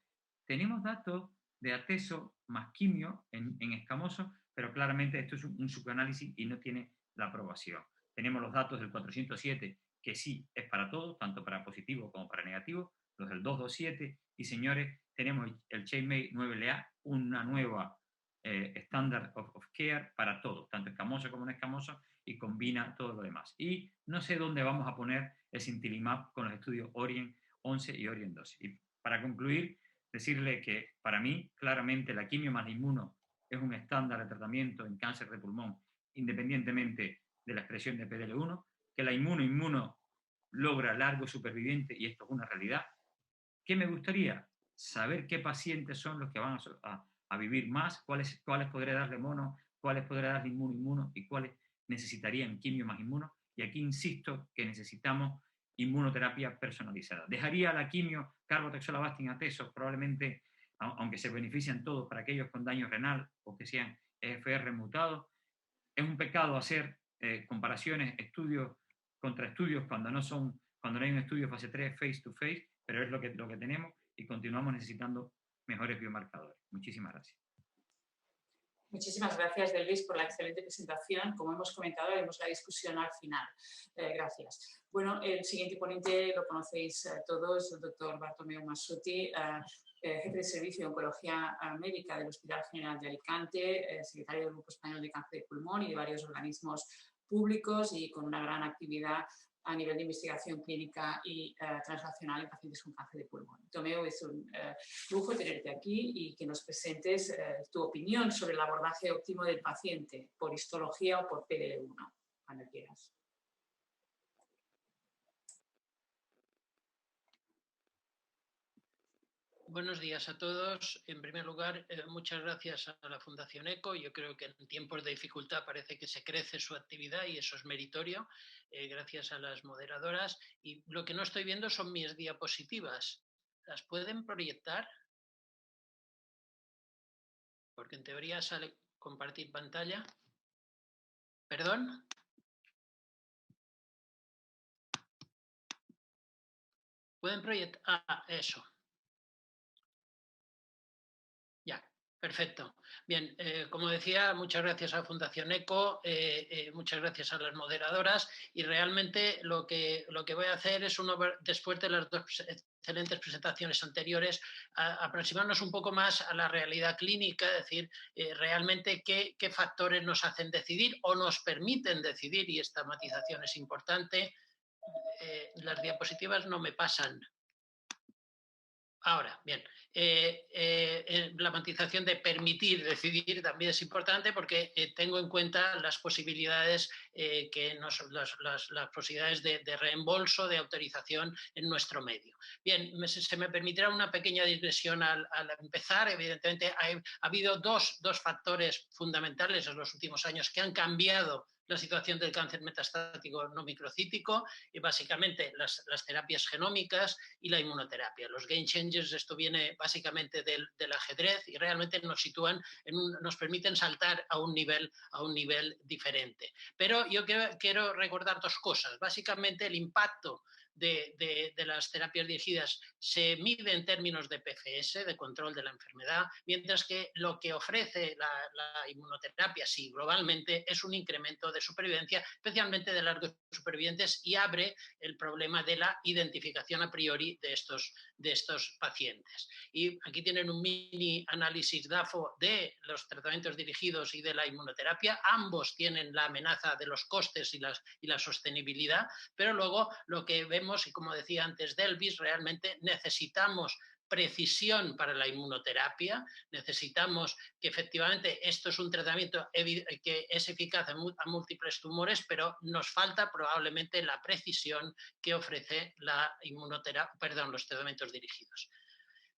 Tenemos datos de Atezo más quimio en escamoso, pero claramente esto es un subanálisis y no tiene la aprobación. Tenemos los datos del 407, que sí es para todos, tanto para positivo como para negativo, los del 227, y señores, tenemos el CheckMate 9LA, una nueva Standard of Care para todos, tanto escamoso como no escamoso, y combina todo lo demás. Y no sé dónde vamos a poner el Sintilimab con los estudios Orient 11 y Orient 12. Y para concluir, decirle que para mí, claramente, la quimio más la inmuno es un estándar de tratamiento en cáncer de pulmón, independientemente de la expresión de PDL1, que la inmuno logra largo superviviente, y esto es una realidad. ¿Qué me gustaría? Saber qué pacientes son los que van a vivir más, cuáles podré darle mono, cuáles podré darle inmuno, y cuáles necesitarían quimio más inmuno. Y aquí insisto que necesitamos inmunoterapia personalizada. Dejaría la quimio, carbotaxol, Atezo, probablemente, aunque se benefician todos para aquellos con daño renal o que sean EFR mutados. Es un pecado hacer comparaciones, estudios contra estudios cuando no hay un estudio fase 3 face to face, pero es lo que tenemos y continuamos necesitando mejores biomarcadores. Muchísimas gracias. Muchísimas gracias, Delvis, por la excelente presentación. Como hemos comentado, haremos la discusión al final. Gracias. Bueno, el siguiente ponente lo conocéis todos, el doctor Bartomeu Massuti, jefe de Servicio de Oncología Médica del Hospital General de Alicante, secretario del Grupo Español de Cáncer de Pulmón y de varios organismos públicos, y con una gran actividad a nivel de investigación clínica y translacional en pacientes con cáncer de pulmón. Tomeo, es un lujo tenerte aquí y que nos presentes tu opinión sobre el abordaje óptimo del paciente, por histología o por PDL1, cuando quieras. Buenos días a todos. En primer lugar, muchas gracias a la Fundación ECO. Yo creo que en tiempos de dificultad parece que se crece su actividad y eso es meritorio. Gracias a las moderadoras. Y lo que no estoy viendo son mis diapositivas. ¿Las pueden proyectar? Porque en teoría sale compartir pantalla. ¿Perdón? ¿Pueden proyectar? Ah, eso. Ya, perfecto. Bien, como decía, muchas gracias a Fundación ECO, muchas gracias a las moderadoras, y realmente lo que voy a hacer es, después de las dos excelentes presentaciones anteriores, aproximarnos un poco más a la realidad clínica, es decir, realmente qué factores nos hacen decidir o nos permiten decidir, y esta matización es importante. Las diapositivas no me pasan. Ahora, bien, la matización de permitir decidir también es importante porque tengo en cuenta las posibilidades las posibilidades de reembolso, de autorización en nuestro medio. Bien, se me permitirá una pequeña digresión al empezar. Evidentemente, ha habido dos factores fundamentales en los últimos años que han cambiado la situación del cáncer metastático no microcítico, y básicamente las terapias genómicas y la inmunoterapia. Los game changers, esto viene básicamente del ajedrez, y realmente nos sitúan, nos permiten saltar a un nivel diferente. Pero yo quiero recordar dos cosas. Básicamente, el impacto de las terapias dirigidas se mide en términos de PFS, de control de la enfermedad, mientras que lo que ofrece la inmunoterapia, sí, globalmente, es un incremento de supervivencia, especialmente de largos supervivientes, y abre el problema de la identificación a priori de estos pacientes. Y aquí tienen un mini análisis DAFO de los tratamientos dirigidos y de la inmunoterapia. Ambos tienen la amenaza de los costes y la sostenibilidad, pero luego lo que vemos, y como decía antes Delvis, realmente necesitamos precisión para la inmunoterapia. Necesitamos que efectivamente esto es un tratamiento que es eficaz a múltiples tumores, pero nos falta probablemente la precisión que ofrece la inmunoterapia, los tratamientos dirigidos.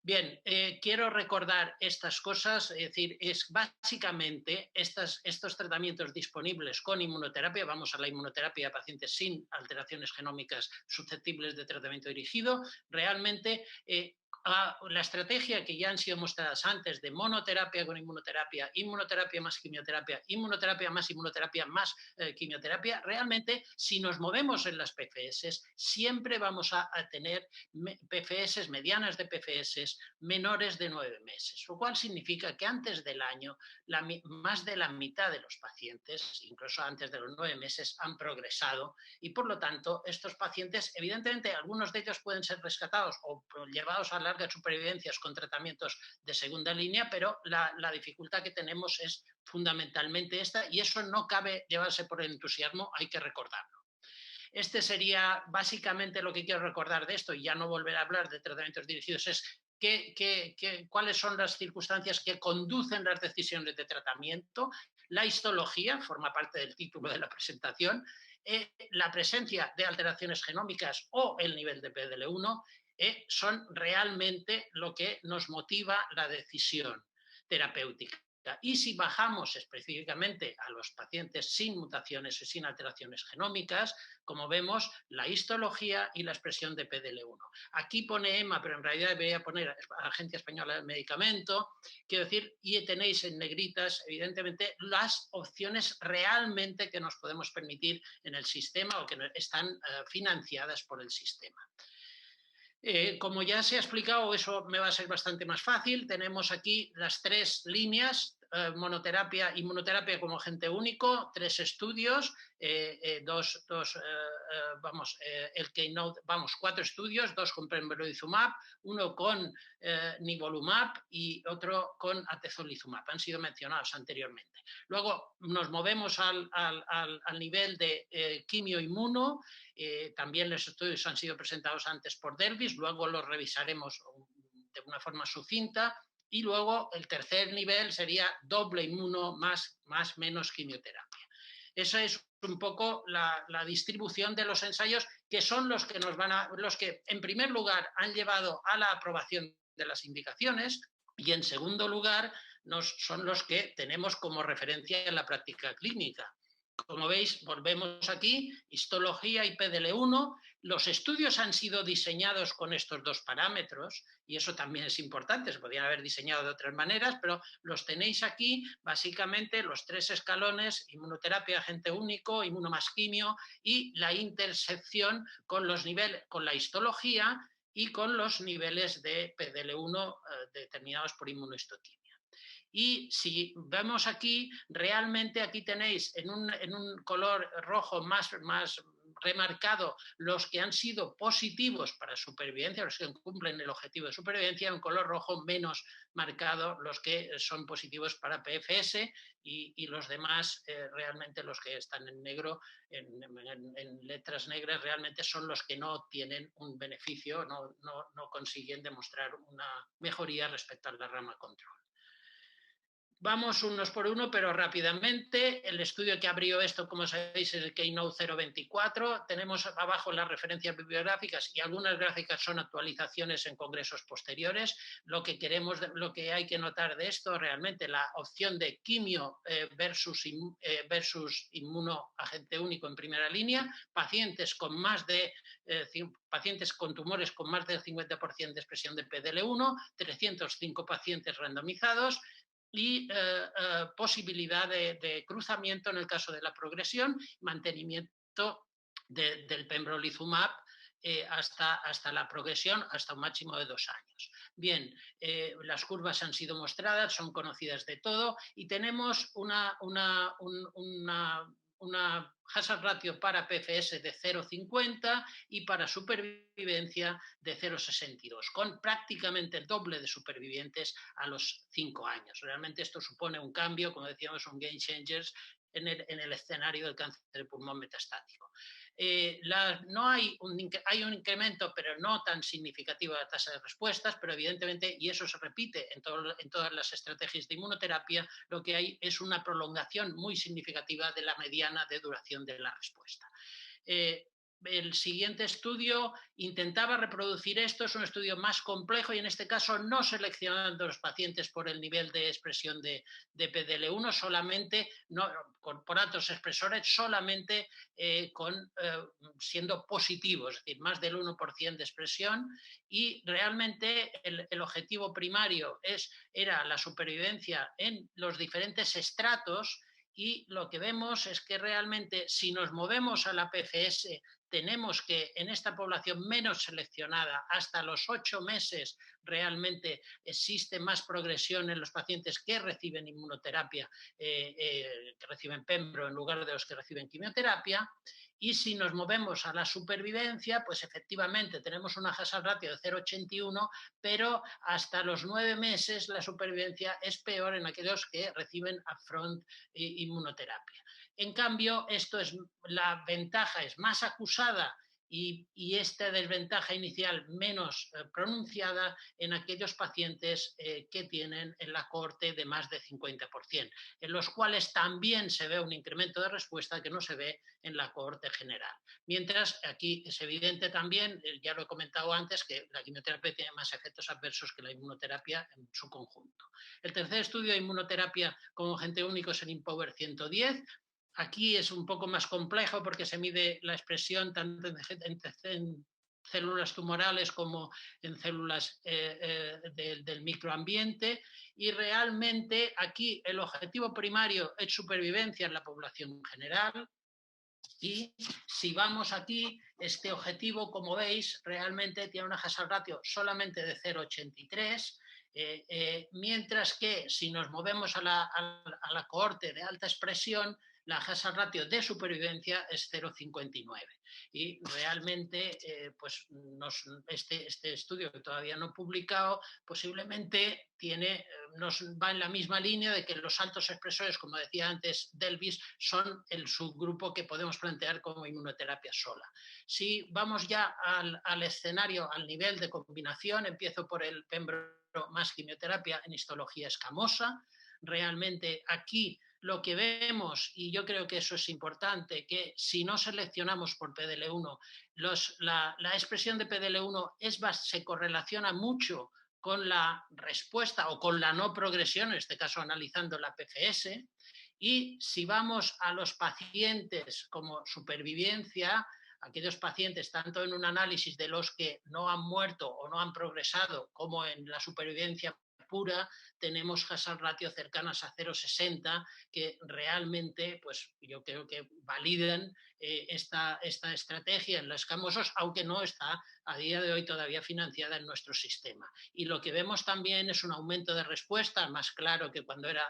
Bien, quiero recordar estas cosas, es decir, es básicamente estos tratamientos disponibles con inmunoterapia. Vamos a la inmunoterapia a pacientes sin alteraciones genómicas susceptibles de tratamiento dirigido. Realmente la estrategia que ya han sido mostradas antes de monoterapia con inmunoterapia, inmunoterapia más quimioterapia más quimioterapia, realmente si nos movemos en las PFS siempre vamos a tener PFS medianas de PFS menores de 9 meses, lo cual significa que antes del año más de la mitad de los pacientes, incluso antes de los 9 meses, han progresado y por lo tanto estos pacientes, evidentemente algunos de ellos pueden ser rescatados o llevados a largas supervivencias con tratamientos de segunda línea, pero la dificultad que tenemos es fundamentalmente esta y eso no cabe llevarse por el entusiasmo, hay que recordarlo. Este sería básicamente lo que quiero recordar de esto y ya no volver a hablar de tratamientos dirigidos, es cuáles son las circunstancias que conducen las decisiones de tratamiento. La histología forma parte del título de la presentación, la presencia de alteraciones genómicas o el nivel de PDL1 son realmente lo que nos motiva la decisión terapéutica. Y si bajamos específicamente a los pacientes sin mutaciones y sin alteraciones genómicas, como vemos, la histología y la expresión de PDL1. Aquí pone EMA, pero en realidad debería poner Agencia Española del Medicamento, quiero decir, y tenéis en negritas, evidentemente, las opciones realmente que nos podemos permitir en el sistema o que están financiadas por el sistema. Como ya se ha explicado, eso me va a ser bastante más fácil. Tenemos aquí las 3 líneas, monoterapia, inmunoterapia como agente único, 3 estudios, 4 estudios, 2 con pembrolizumab, 1 con nivolumab y otro con atezolizumab. Han sido mencionados anteriormente. Luego nos movemos al nivel de quimio-inmuno. También los estudios han sido presentados antes por Delvis, luego los revisaremos de una forma sucinta. Y luego el tercer nivel sería doble inmuno más menos quimioterapia. Esa es un poco la distribución de los ensayos que son los que en primer lugar han llevado a la aprobación de las indicaciones y en segundo lugar son los que tenemos como referencia en la práctica clínica. Como veis, volvemos aquí, histología y PDL1. Los estudios han sido diseñados con estos 2 parámetros y eso también es importante, se podrían haber diseñado de otras maneras, pero los tenéis aquí, básicamente los 3 escalones, inmunoterapia, agente único, inmuno más quimio y la intersección con los niveles, con la histología y con los niveles de PDL1 determinados por inmunohistoquimia. Y si vemos aquí, realmente aquí tenéis en un color rojo más remarcado los que han sido positivos para supervivencia, los que cumplen el objetivo de supervivencia, en color rojo menos marcado los que son positivos para PFS y los demás, realmente los que están en negro, en letras negras, realmente son los que no tienen un beneficio, no consiguen demostrar una mejoría respecto a la rama control. Vamos unos por uno, pero rápidamente. El estudio que abrió esto, como sabéis, es el Keynote 024. Tenemos abajo las referencias bibliográficas y algunas gráficas son actualizaciones en congresos posteriores. Lo que hay que notar de esto, realmente la opción de quimio versus inmunoagente único en primera línea, pacientes con tumores con más del 50% de expresión de PDL1, 305 pacientes randomizados, y posibilidad de cruzamiento en el caso de la progresión, mantenimiento del pembrolizumab hasta la progresión, hasta un máximo de 2 años. Bien, las curvas han sido mostradas, son conocidas de todo y tenemos una hazard ratio para PFS de 0,50 y para supervivencia de 0,62, con prácticamente el doble de supervivientes a los 5 años. Realmente esto supone un cambio, como decíamos, un game changer en el escenario del cáncer de pulmón metastático. no hay un incremento, pero no tan significativo de la tasa de respuestas, pero evidentemente, y eso se repite en todas las estrategias de inmunoterapia, lo que hay es una prolongación muy significativa de la mediana de duración de la respuesta. El siguiente estudio intentaba reproducir esto, es un estudio más complejo y en este caso no seleccionando a los pacientes por el nivel de expresión de PDL1, solamente por altos expresores, solamente siendo positivos, es decir, más del 1% de expresión, y realmente el objetivo primario era la supervivencia en los diferentes estratos. Y lo que vemos es que realmente si nos movemos a la PFS tenemos que en esta población menos seleccionada hasta los 8 meses realmente existe más progresión en los pacientes que reciben inmunoterapia, que reciben Pembro en lugar de los que reciben quimioterapia. Y si nos movemos a la supervivencia, pues efectivamente tenemos una hazard ratio de 0,81, pero hasta los 9 meses la supervivencia es peor en aquellos que reciben upfront inmunoterapia. En cambio, la ventaja es más acusada y esta desventaja inicial menos pronunciada en aquellos pacientes que tienen en la cohorte de más de 50%, en los cuales también se ve un incremento de respuesta que no se ve en la cohorte general. Mientras aquí es evidente también, ya lo he comentado antes, que la quimioterapia tiene más efectos adversos que la inmunoterapia en su conjunto. El tercer estudio de inmunoterapia como agente único es el IMpower 110. Aquí es un poco más complejo porque se mide la expresión tanto en células tumorales como en células del microambiente, y realmente aquí el objetivo primario es supervivencia en la población general. Y si vamos aquí, este objetivo, como veis, realmente tiene una hazard ratio solamente de 0,83, mientras que si nos movemos a la cohorte de alta expresión, la hazard ratio de supervivencia es 0,59. Y realmente pues este estudio que todavía no he publicado posiblemente nos va en la misma línea de que los altos expresores, como decía antes Delvis, son el subgrupo que podemos plantear como inmunoterapia sola. Si vamos ya al escenario, al nivel de combinación, empiezo por el Pembro más quimioterapia en histología escamosa. Realmente aquí lo que vemos, y yo creo que eso es importante, que si no seleccionamos por PDL1, la expresión de PDL1 se correlaciona mucho con la respuesta o con la no progresión, en este caso analizando la PFS. Y si vamos a los pacientes como supervivencia, aquellos pacientes tanto en un análisis de los que no han muerto o no han progresado como en la supervivencia pura, tenemos hazard ratio cercanas a 0,60 que realmente, pues yo creo que validan esta estrategia en los escamosos, aunque no está a día de hoy todavía financiada en nuestro sistema. Y lo que vemos también es un aumento de respuesta más claro que cuando era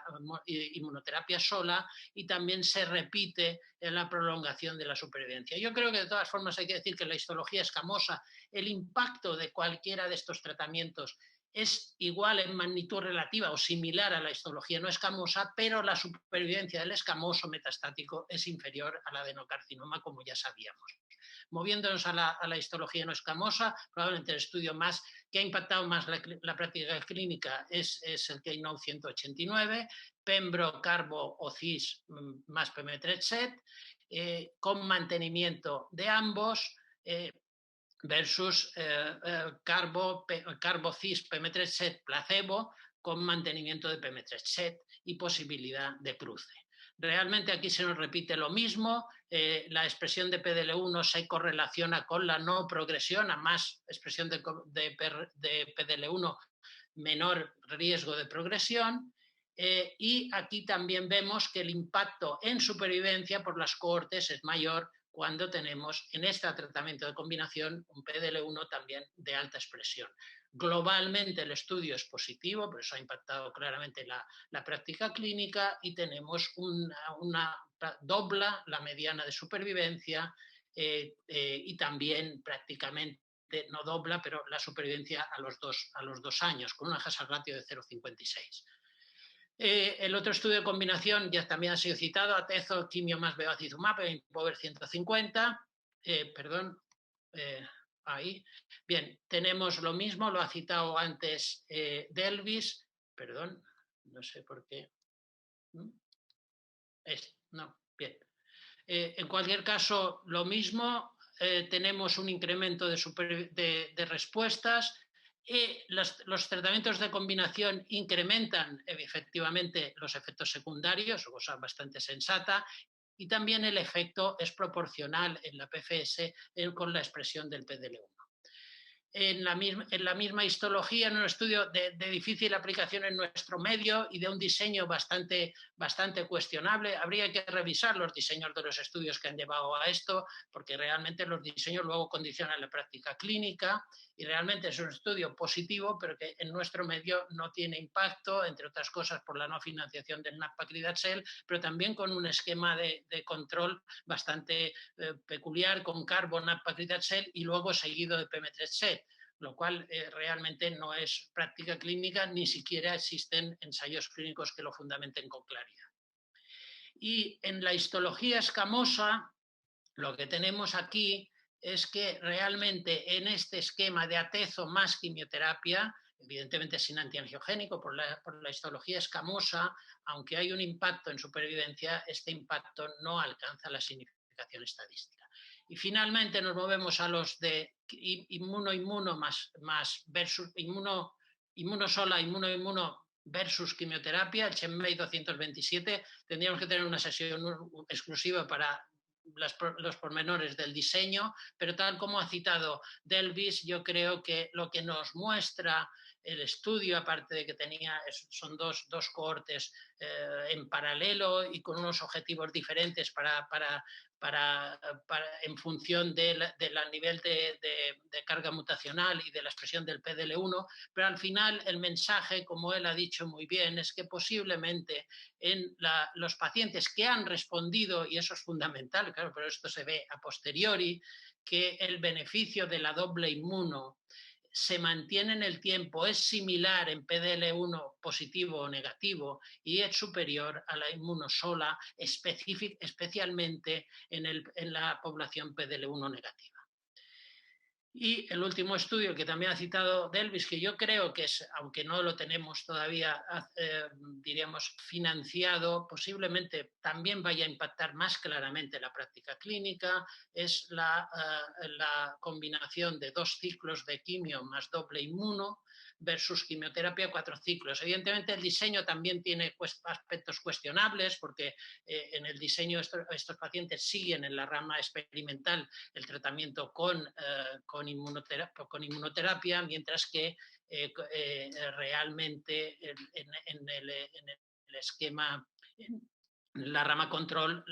inmunoterapia sola, y también se repite en la prolongación de la supervivencia. Yo creo que de todas formas hay que decir que en la histología escamosa el impacto de cualquiera de estos tratamientos es igual en magnitud relativa o similar a la histología no escamosa, pero la supervivencia del escamoso metastático es inferior al adenocarcinoma, como ya sabíamos. Moviéndonos a la histología no escamosa, probablemente el estudio que ha impactado más la práctica clínica es el Keynote 189, Pembro, Carbo o CIS más pemetrexed, con mantenimiento de ambos, versus Carbo-CIS pemetrexed placebo con mantenimiento de pemetrexed y posibilidad de cruce. Realmente aquí se nos repite lo mismo, la expresión de PDL1 se correlaciona con la no progresión, a más expresión de PDL1, menor riesgo de progresión. Y aquí también vemos que el impacto en supervivencia por las cohortes es mayor cuando tenemos en este tratamiento de combinación un PDL1 también de alta expresión. Globalmente el estudio es positivo, pero eso ha impactado claramente la práctica clínica, y tenemos una dobla la mediana de supervivencia y también prácticamente no dobla, pero la supervivencia a los dos años, con una hazard ratio de 0,56. El otro estudio de combinación ya también ha sido citado, atezo, quimio más bevacizumab, en IMpower 150. perdón, ahí. Bien, tenemos lo mismo, lo ha citado antes Delvis, perdón, no sé por qué. No, bien. En cualquier caso, lo mismo, tenemos un incremento de respuestas. Los tratamientos de combinación incrementan efectivamente los efectos secundarios, cosa bastante sensata, y también el efecto es proporcional en la PFS con la expresión del PDL1. En la misma histología, en un estudio de difícil aplicación en nuestro medio y de un diseño bastante cuestionable. Habría que revisar los diseños de los estudios que han llevado a esto, porque realmente los diseños luego condicionan la práctica clínica y realmente es un estudio positivo, pero que en nuestro medio no tiene impacto, entre otras cosas por la no financiación del nab-paclitaxel, pero también con un esquema de control bastante peculiar con carbo, nab-paclitaxel y luego seguido de pemetrexed, lo cual realmente no es práctica clínica, ni siquiera existen ensayos clínicos que lo fundamenten con claridad. Y en la histología escamosa, lo que tenemos aquí es que realmente en este esquema de atezo más quimioterapia, evidentemente sin antiangiogénico, por la histología escamosa, aunque hay un impacto en supervivencia, este impacto no alcanza la significación estadística. Y finalmente nos movemos a los de inmuno más versus inmuno sola, inmuno versus quimioterapia, el CheckMate 227. Tendríamos que tener una sesión exclusiva para los pormenores del diseño, pero tal como ha citado Delvis, yo creo que lo que nos muestra el estudio, aparte de que son dos cohortes en paralelo y con unos objetivos diferentes en función del nivel de carga mutacional y de la expresión del PDL1, pero al final el mensaje, como él ha dicho muy bien, es que posiblemente en los pacientes que han respondido, y eso es fundamental, claro, pero esto se ve a posteriori, que el beneficio de la doble inmuno se mantiene en el tiempo, es similar en PDL1 positivo o negativo y es superior a la inmunosola, especialmente en la población PDL1 negativa. Y el último estudio que también ha citado Delvis, que yo creo que es, aunque no lo tenemos todavía, diríamos, financiado, posiblemente también vaya a impactar más claramente la práctica clínica, es la combinación de 2 ciclos de quimio más doble inmuno versus quimioterapia 4 ciclos. Evidentemente el diseño también tiene aspectos cuestionables porque en el diseño estos pacientes siguen en la rama experimental el tratamiento con inmunoterapia, mientras que realmente en el esquema, en la rama control,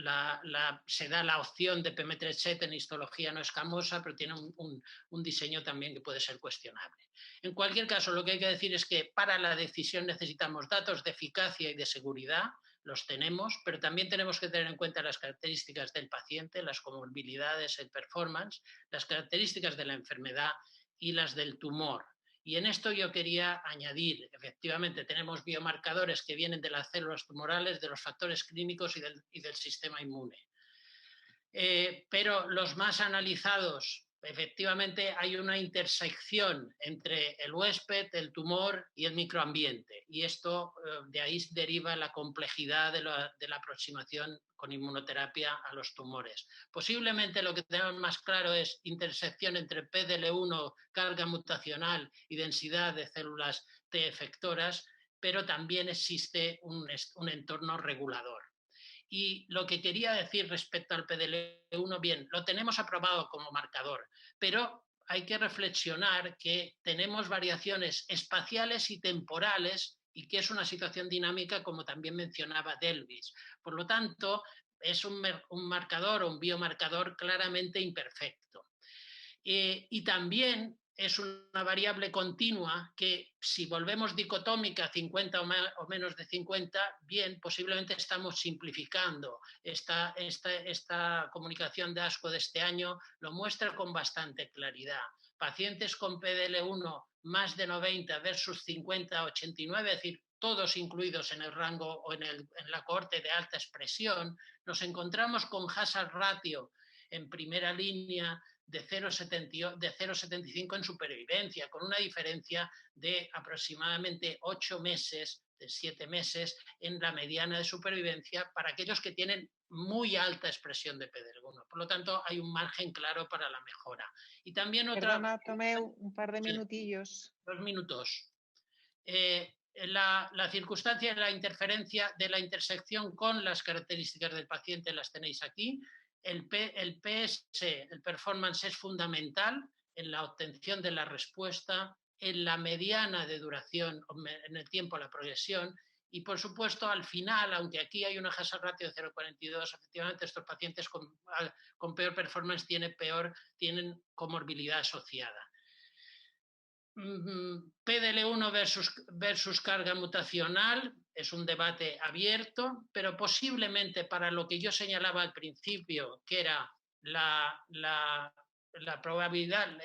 se da la opción de pemetrexed en histología no escamosa, pero tiene un diseño también que puede ser cuestionable. En cualquier caso, lo que hay que decir es que para la decisión necesitamos datos de eficacia y de seguridad, los tenemos, pero también tenemos que tener en cuenta las características del paciente, las comorbilidades, el performance, las características de la enfermedad y las del tumor. Y en esto yo quería añadir, efectivamente, tenemos biomarcadores que vienen de las células tumorales, de los factores clínicos y del sistema inmune. Pero los más analizados, efectivamente hay una intersección entre el huésped, el tumor y el microambiente. Y esto, de ahí deriva la complejidad de la aproximación con inmunoterapia a los tumores. Posiblemente lo que tenemos más claro es intersección entre PDL1, carga mutacional y densidad de células T efectoras, pero también existe un entorno regulador. Y lo que quería decir respecto al PDL1, bien, lo tenemos aprobado como marcador, pero hay que reflexionar que tenemos variaciones espaciales y temporales y que es una situación dinámica, como también mencionaba Delvis. Por lo tanto, es un marcador o un biomarcador claramente imperfecto. Y también es una variable continua que si volvemos dicotómica 50 o menos de 50, bien, posiblemente estamos simplificando. Esta comunicación de ASCO de este año lo muestra con bastante claridad. Pacientes con PDL1 más de 90 versus 50-89, es decir, todos incluidos en el rango o en la cohorte de alta expresión, nos encontramos con hazard ratio en primera línea de 0,75 en supervivencia, con una diferencia de aproximadamente 8 meses, de 7 meses en la mediana de supervivencia para aquellos que tienen muy alta expresión de PD-L1. Por lo tanto, hay un margen claro para la mejora. Y también otra... Perdona, Tomeu, un par de minutillos. 2 minutos. La circunstancia de la interferencia, de la intersección con las características del paciente las tenéis aquí. El PS, el performance, es fundamental en la obtención de la respuesta, en la mediana de duración, en el tiempo de la progresión, y por supuesto al final, aunque aquí hay una hazard ratio de 0,42, efectivamente estos pacientes con peor performance tienen comorbilidad asociada. PDL1 versus carga mutacional es un debate abierto, pero posiblemente para lo que yo señalaba al principio, que era la probabilidad,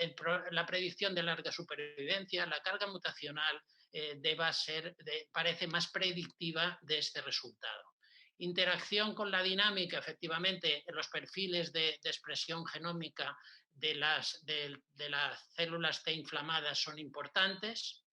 la predicción de larga supervivencia, la carga mutacional parece más predictiva de este resultado. Interacción con la dinámica, efectivamente, en los perfiles de expresión genómica de las células T inflamadas son importantes,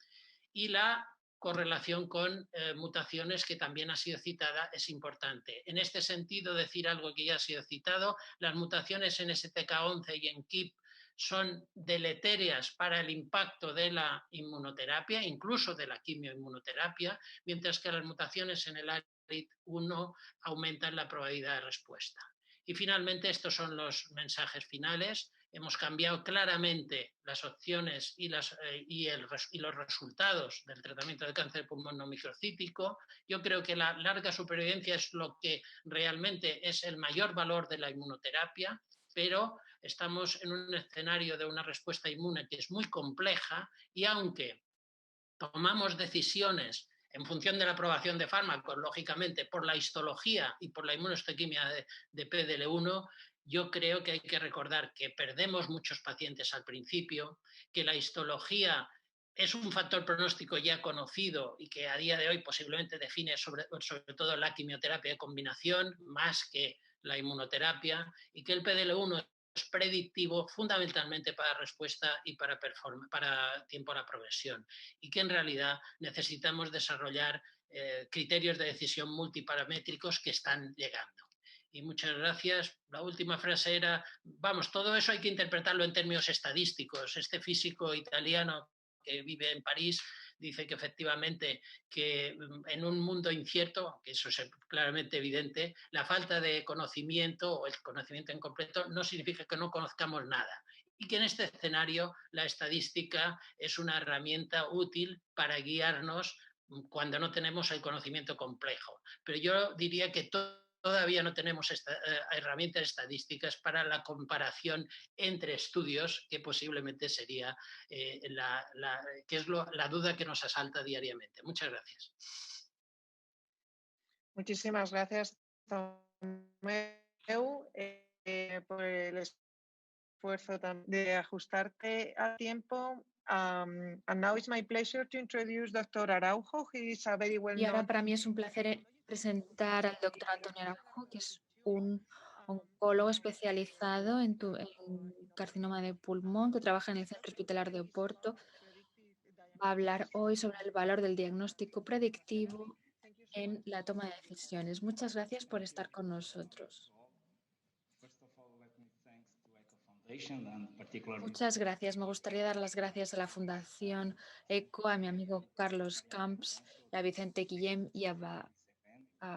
y la correlación con mutaciones, que también ha sido citada, es importante. En este sentido, decir algo que ya ha sido citado: las mutaciones en STK11 y en KIP son deleterias para el impacto de la inmunoterapia, incluso de la quimioinmunoterapia, mientras que las mutaciones en el ARID1 aumentan la probabilidad de respuesta. Y finalmente, estos son los mensajes finales. Hemos cambiado claramente las opciones y los resultados del tratamiento de cáncer de pulmón no microcítico. Yo creo que la larga supervivencia es lo que realmente es el mayor valor de la inmunoterapia, pero estamos en un escenario de una respuesta inmune que es muy compleja, y aunque tomamos decisiones en función de la aprobación de fármacos, lógicamente por la histología y por la inmunohistoquimia de PDL1, yo creo que hay que recordar que perdemos muchos pacientes al principio, que la histología es un factor pronóstico ya conocido y que a día de hoy posiblemente define sobre todo la quimioterapia de combinación más que la inmunoterapia, y que el PDL1 es predictivo fundamentalmente para respuesta y para tiempo a la progresión, y que en realidad necesitamos desarrollar criterios de decisión multiparamétricos que están llegando. Y muchas gracias. La última frase era, vamos, todo eso hay que interpretarlo en términos estadísticos. Este físico italiano que vive en París dice que efectivamente que en un mundo incierto, que eso es claramente evidente, la falta de conocimiento o el conocimiento incompleto no significa que no conozcamos nada, y que en este escenario la estadística es una herramienta útil para guiarnos cuando no tenemos el conocimiento complejo. Pero yo diría que todavía no tenemos herramientas estadísticas para la comparación entre estudios, que posiblemente sería la duda que nos asalta diariamente. Muchas gracias. Muchísimas gracias, Tomeu, por el esfuerzo de ajustarte a tiempo. And now it's my pleasure to introduce Dr. Araujo. He is a very well known... Y ahora para mí es un placer presentar al doctor Antonio Araujo, que es un oncólogo especializado en carcinoma de pulmón, que trabaja en el Centro Hospitalar de Oporto. Va a hablar hoy sobre el valor del diagnóstico predictivo en la toma de decisiones. Muchas gracias por estar con nosotros. Muchas gracias. Me gustaría dar las gracias a la Fundación ECO, a mi amigo Carlos Camps, a Vicente Guillem y a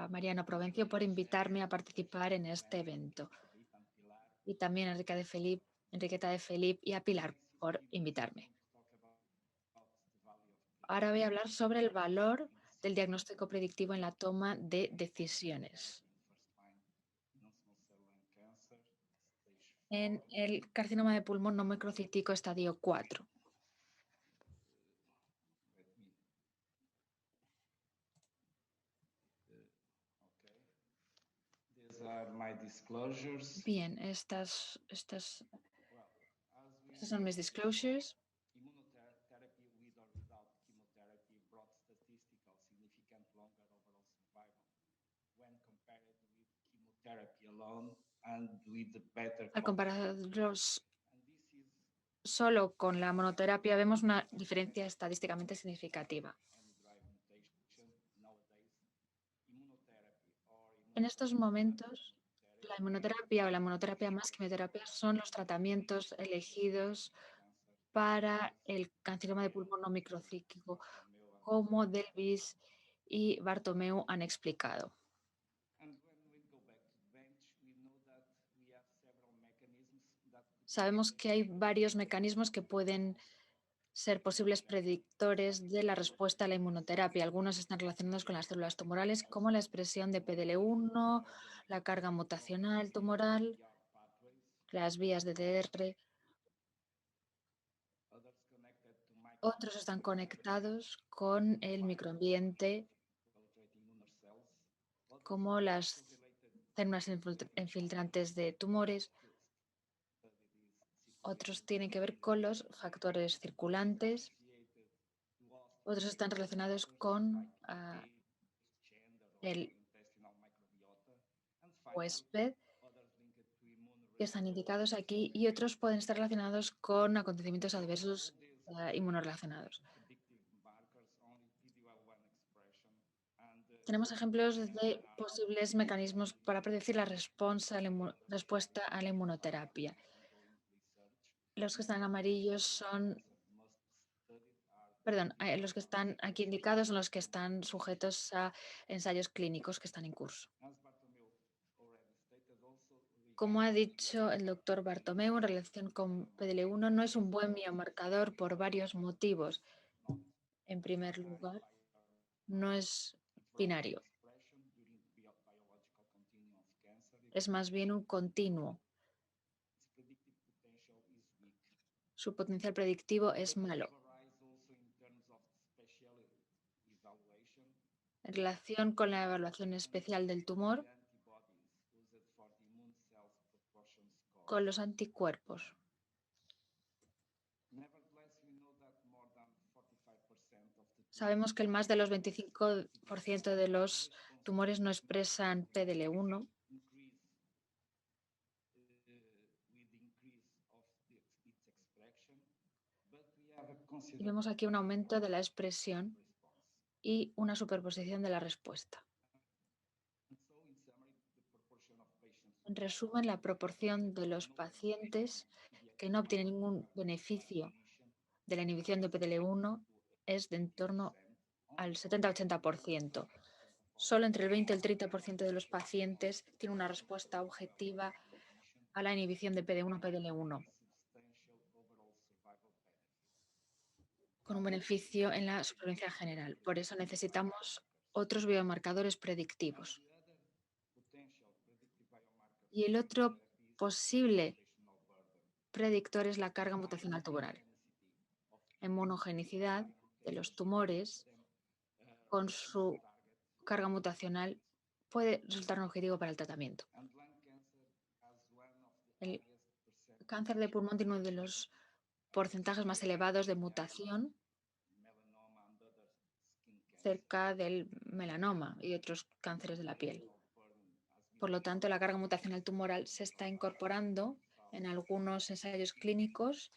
Mariano Provencio por invitarme a participar en este evento. Y también a Enriqueta de Felip y a Pilar por invitarme. Ahora voy a hablar sobre el valor del diagnóstico predictivo en la toma de decisiones. En el carcinoma de pulmón no microcítico estadio 4. Bien, estas son mis disclosures. Al compararlos solo con la monoterapia, vemos una diferencia estadísticamente significativa. En estos momentos, la inmunoterapia o la monoterapia más quimioterapia son los tratamientos elegidos para el carcinoma de pulmón no microcíclico, como Delvis y Bartomeu han explicado. Sabemos que hay varios mecanismos que pueden ser posibles predictores de la respuesta a la inmunoterapia. Algunos están relacionados con las células tumorales, como la expresión de PDL1, la carga mutacional tumoral, las vías de DR. Otros están conectados con el microambiente, como las células infiltrantes de tumores. Otros tienen que ver con los factores circulantes. Otros están relacionados con el huésped, que están indicados aquí, y otros pueden estar relacionados con acontecimientos adversos inmunorelacionados. Tenemos ejemplos de posibles mecanismos para predecir la respuesta a la inmunoterapia. Los que están amarillos son, los que están aquí indicados son los que están sujetos a ensayos clínicos que están en curso. Como ha dicho el doctor Bartomeu, en relación con PDL1 no es un buen biomarcador por varios motivos. En primer lugar, no es binario. Es más bien un continuo. Su potencial predictivo es malo. En relación con la evaluación especial del tumor, con los anticuerpos. Sabemos que el más de los 25% de los tumores no expresan PDL1. Y vemos aquí un aumento de la expresión y una superposición de la respuesta. En resumen, la proporción de los pacientes que no obtienen ningún beneficio de la inhibición de PDL1 es de en torno al 70-80%. Solo entre el 20 y el 30% de los pacientes tienen una respuesta objetiva a la inhibición de PD1-PDL1, con un beneficio en la supervivencia general. Por eso necesitamos otros biomarcadores predictivos. Y el otro posible predictor es la carga mutacional tumoral. Inmunogenicidad de los tumores con su carga mutacional puede resultar un objetivo para el tratamiento. El cáncer de pulmón tiene uno de los porcentajes más elevados de mutación, cerca del melanoma y otros cánceres de la piel. Por lo tanto, la carga mutacional tumoral se está incorporando en algunos ensayos clínicos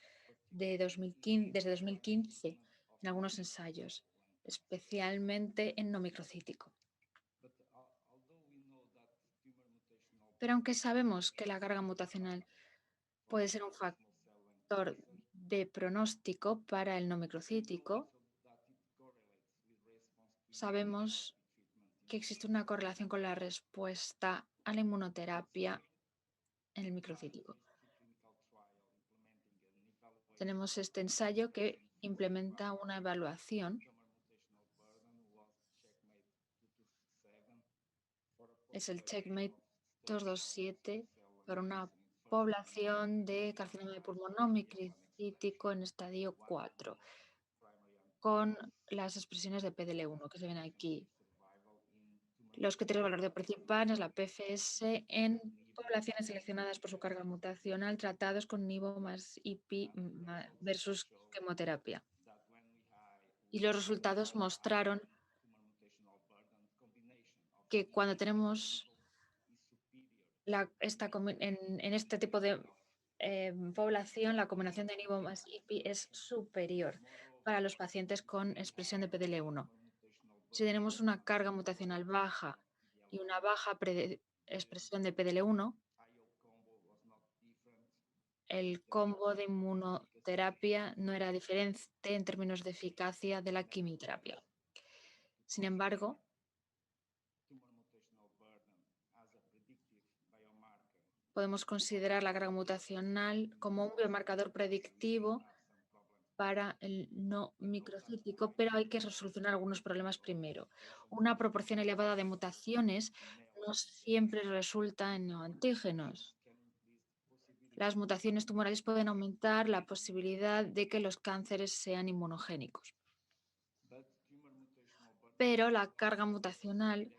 desde 2015, en algunos ensayos, especialmente en no microcítico. Pero aunque sabemos que la carga mutacional puede ser un factor de pronóstico para el no microcítico, sabemos que existe una correlación con la respuesta a la inmunoterapia en el microcítico. Tenemos este ensayo que implementa una evaluación. Es el Checkmate 227 para una población de carcinoma de pulmón no microcítico en estadio 4, con las expresiones de PDL1 que se ven aquí. Los criterios de valor principales, la PFS, en poblaciones seleccionadas por su carga mutacional tratados con nivo más IP versus quimioterapia. Y los resultados mostraron que cuando tenemos en este tipo de población, la combinación de nivo más IPI es superior para los pacientes con expresión de PDL1. Si tenemos una carga mutacional baja y una baja expresión de PDL1, el combo de inmunoterapia no era diferente en términos de eficacia de la quimioterapia. Sin embargo, podemos considerar la carga mutacional como un biomarcador predictivo para el no microcítico, pero hay que solucionar algunos problemas primero. Una proporción elevada de mutaciones no siempre resulta en neoantígenos. Las mutaciones tumorales pueden aumentar la posibilidad de que los cánceres sean inmunogénicos. Pero la carga mutacional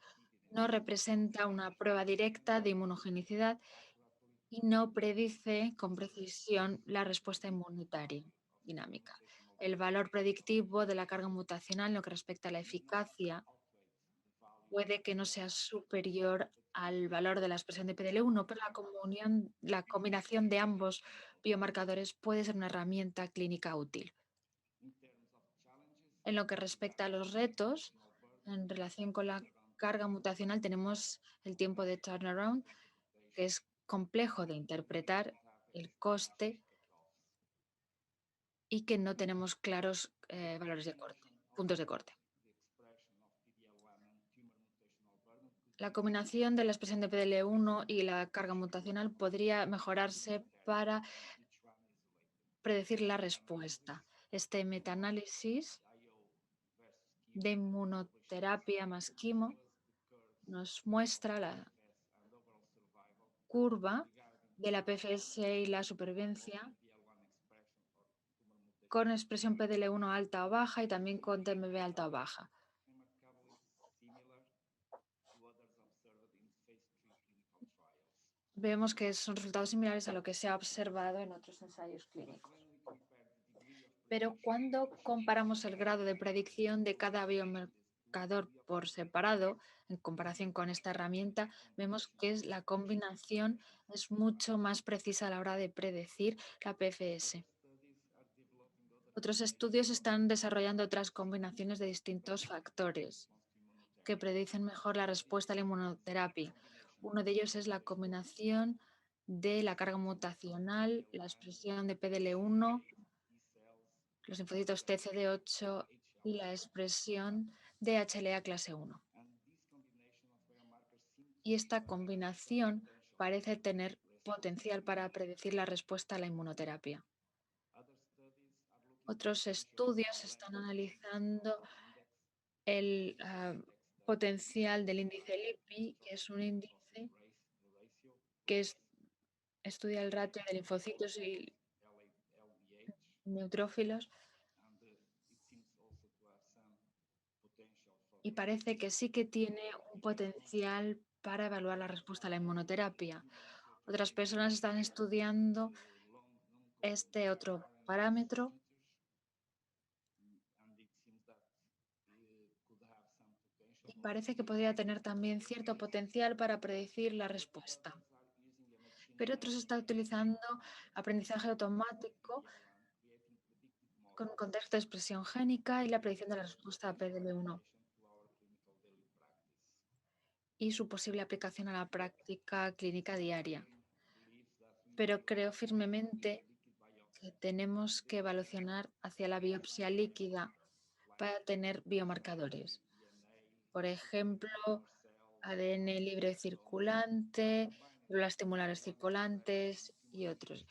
no representa una prueba directa de inmunogenicidad y no predice con precisión la respuesta inmunitaria dinámica. El valor predictivo de la carga mutacional en lo que respecta a la eficacia puede que no sea superior al valor de la expresión de PDL1, pero la combinación de ambos biomarcadores puede ser una herramienta clínica útil. En lo que respecta a los retos, en relación con la carga mutacional, tenemos el tiempo de turnaround, que es complejo de interpretar, el coste, y que no tenemos claros valores de corte, puntos de corte. La combinación de la expresión de PDL1 y la carga mutacional podría mejorarse para predecir la respuesta. Este metaanálisis de inmunoterapia más quimo nos muestra la curva de la PFS y la supervivencia con expresión PDL1 alta o baja y también con TMB alta o baja. Vemos que son resultados similares a lo que se ha observado en otros ensayos clínicos. Pero cuando comparamos el grado de predicción de cada biomarcador por separado, en comparación con esta herramienta, vemos que la combinación es mucho más precisa a la hora de predecir la PFS. Otros estudios están desarrollando otras combinaciones de distintos factores que predicen mejor la respuesta a la inmunoterapia. Uno de ellos es la combinación de la carga mutacional, la expresión de PDL1, los linfocitos TCD8 y la expresión de HLA clase 1. Y esta combinación parece tener potencial para predecir la respuesta a la inmunoterapia. Otros estudios están analizando el potencial del índice LIPI, que es un índice que estudia el ratio de linfocitos y neutrófilos, y parece que sí que tiene un potencial para evaluar la respuesta a la inmunoterapia. Otras personas están estudiando este otro parámetro y parece que podría tener también cierto potencial para predecir la respuesta. Pero otros están utilizando aprendizaje automático con un contexto de expresión génica y la predicción de la respuesta a PDL1 y su posible aplicación a la práctica clínica diaria. Pero creo firmemente que tenemos que evolucionar hacia la biopsia líquida para tener biomarcadores. Por ejemplo, ADN libre circulante, células estimulares circulantes y otros.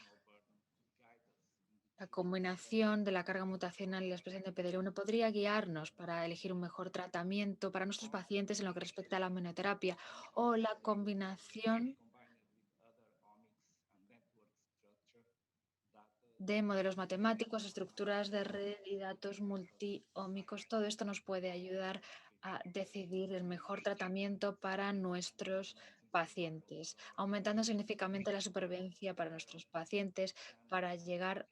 La combinación de la carga mutacional y la expresión de PDL1 podría guiarnos para elegir un mejor tratamiento para nuestros pacientes en lo que respecta a la inmunoterapia, o la combinación de modelos matemáticos, estructuras de red y datos multiómicos. Todo esto nos puede ayudar a decidir el mejor tratamiento para nuestros pacientes, aumentando significativamente la supervivencia para nuestros pacientes para llegar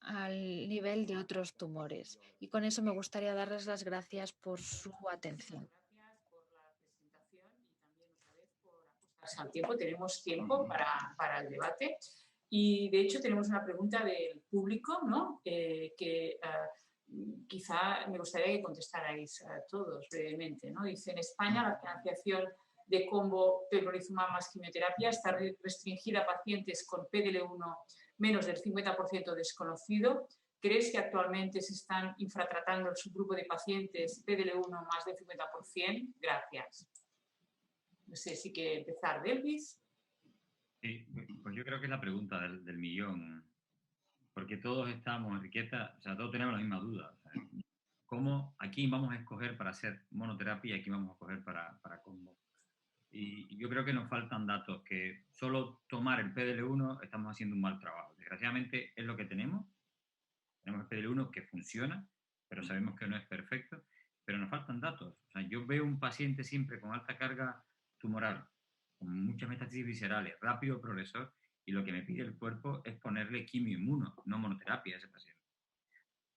al nivel de otros tumores. Y con eso me gustaría darles las gracias por su atención. al tiempo, tenemos tiempo para el debate. Y de hecho tenemos una pregunta del público, ¿no? Que quizá me gustaría que contestarais todos brevemente, ¿no? Dice, en España la financiación de combo pembrolizumab más quimioterapia está restringida a pacientes con PDL1 menos del 50% desconocido. ¿Crees que actualmente se están infratratando el subgrupo de pacientes PDL1 más del 50%? Gracias. No sé si quiere empezar, Delvis. Sí, pues yo creo que es la pregunta del millón, porque todos estamos, Enriqueta, o sea, todos tenemos la misma duda. O sea, ¿cómo aquí vamos a escoger para hacer monoterapia y aquí vamos a escoger para combo? Y yo creo que nos faltan datos, que solo tomar el PDL1 estamos haciendo un mal trabajo. Desgraciadamente es lo que tenemos. Tenemos el PDL1 que funciona, pero sabemos que no es perfecto, pero nos faltan datos. O sea, yo veo un paciente siempre con alta carga tumoral, con muchas metástasis viscerales, rápido progresor, y lo que me pide el cuerpo es ponerle quimioinmuno, no monoterapia a ese paciente.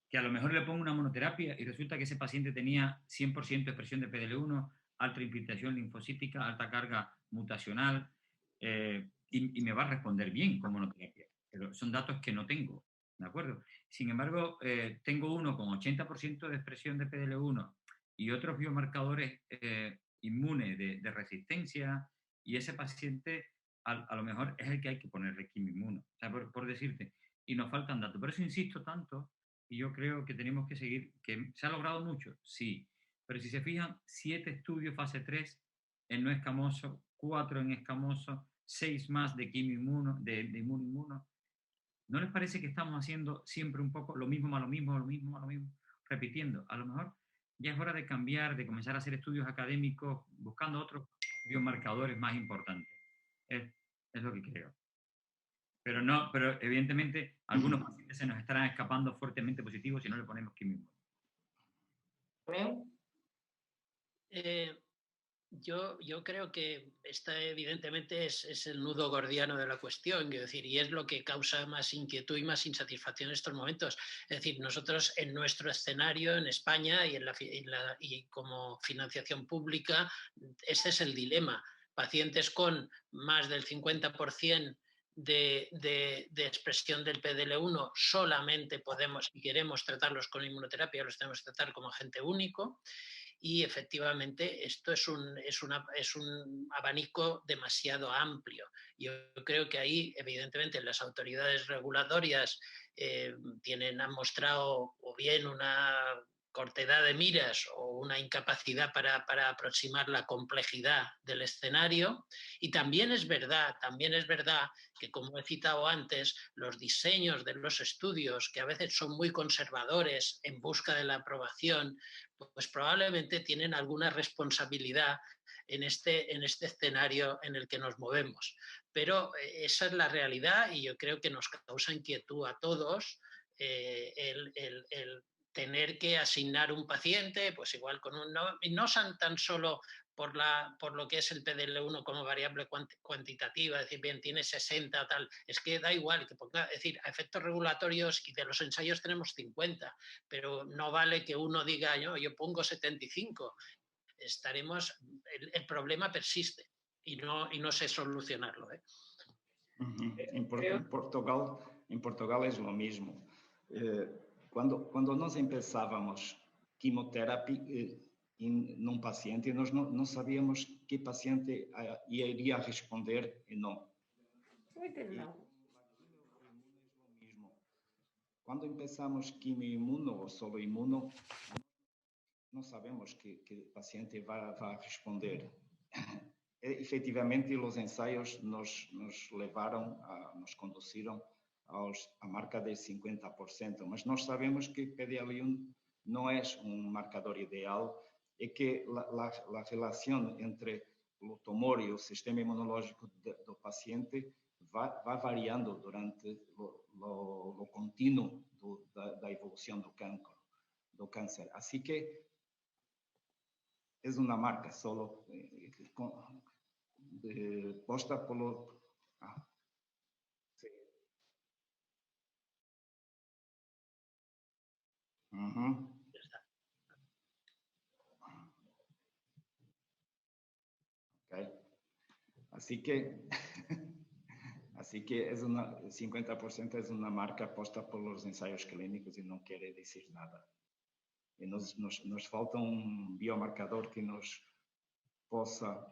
Que a lo mejor le pongo una monoterapia y resulta que ese paciente tenía 100% expresión de PDL1, alta infiltración linfocítica, alta carga mutacional, y me va a responder bien con monoterapia. Pero son datos que no tengo, ¿de acuerdo? Sin embargo, tengo uno con 80% de expresión de PDL1 y otros biomarcadores inmunes de resistencia, y ese paciente a lo mejor es el que hay que ponerle quimioinmuno, o sea, por decirte, y nos faltan datos. Por eso insisto tanto, y yo creo que tenemos que seguir, que se ha logrado mucho, sí, pero si se fijan, 7 estudios fase 3 en no escamoso, 4 en escamoso, 6 más de quimioinmuno, de inmuno. ¿No les parece que estamos haciendo siempre un poco lo mismo, más lo mismo, lo mismo, más lo mismo? Repitiendo, a lo mejor ya es hora de cambiar, de comenzar a hacer estudios académicos buscando otros biomarcadores más importantes. Es lo que creo. Pero evidentemente algunos pacientes se nos estarán escapando fuertemente positivos si no le ponemos quimioinmuno. Yo creo que esta evidentemente es el nudo gordiano de la cuestión, quiero decir, y es lo que causa más inquietud y más insatisfacción en estos momentos. Es decir, nosotros en nuestro escenario en España y como financiación pública, este es el dilema. Pacientes con más del 50% de expresión del PDL1 solamente podemos, si queremos tratarlos con inmunoterapia, los tenemos que tratar como agente único. Y efectivamente esto es un abanico demasiado amplio. Yo creo que ahí, evidentemente, las autoridades regulatorias han mostrado o bien una cortedad de miras o una incapacidad para aproximar la complejidad del escenario. Y también es verdad que, como he citado antes, los diseños de los estudios, que a veces son muy conservadores en busca de la aprobación, pues probablemente tienen alguna responsabilidad en este escenario en el que nos movemos. Pero esa es la realidad y yo creo que nos causa inquietud a todos el tener que asignar un paciente, pues igual con no son tan solo por lo que es el PDL1 como variable cuantitativa, es decir, bien, tiene 60 tal, es que da igual que ponga, es decir, a efectos regulatorios y de los ensayos tenemos 50, pero no vale que uno diga, yo pongo 75, el problema persiste y no sé solucionarlo. En Portugal es lo mismo. Cuando nós empezávamos quimioterapia em um paciente, nós não sabíamos que paciente iria responder e não. Quando empezamos quimioinmuno ou solo imuno, não sabemos que paciente vai responder. Efetivamente, os ensaios nos levaram, nos conduziram a marca de 50%, mas nós sabemos que PDL1 não é um marcador ideal e que a relação entre o tumor e o sistema imunológico do paciente vai variando durante o contínuo da evolução do câncer. Assim que é uma marca solo posta pelo... Ok. Así que, así que 50% es una marca puesta por los ensayos clínicos y no quiere decir nada. Y nos falta un biomarcador que nos possa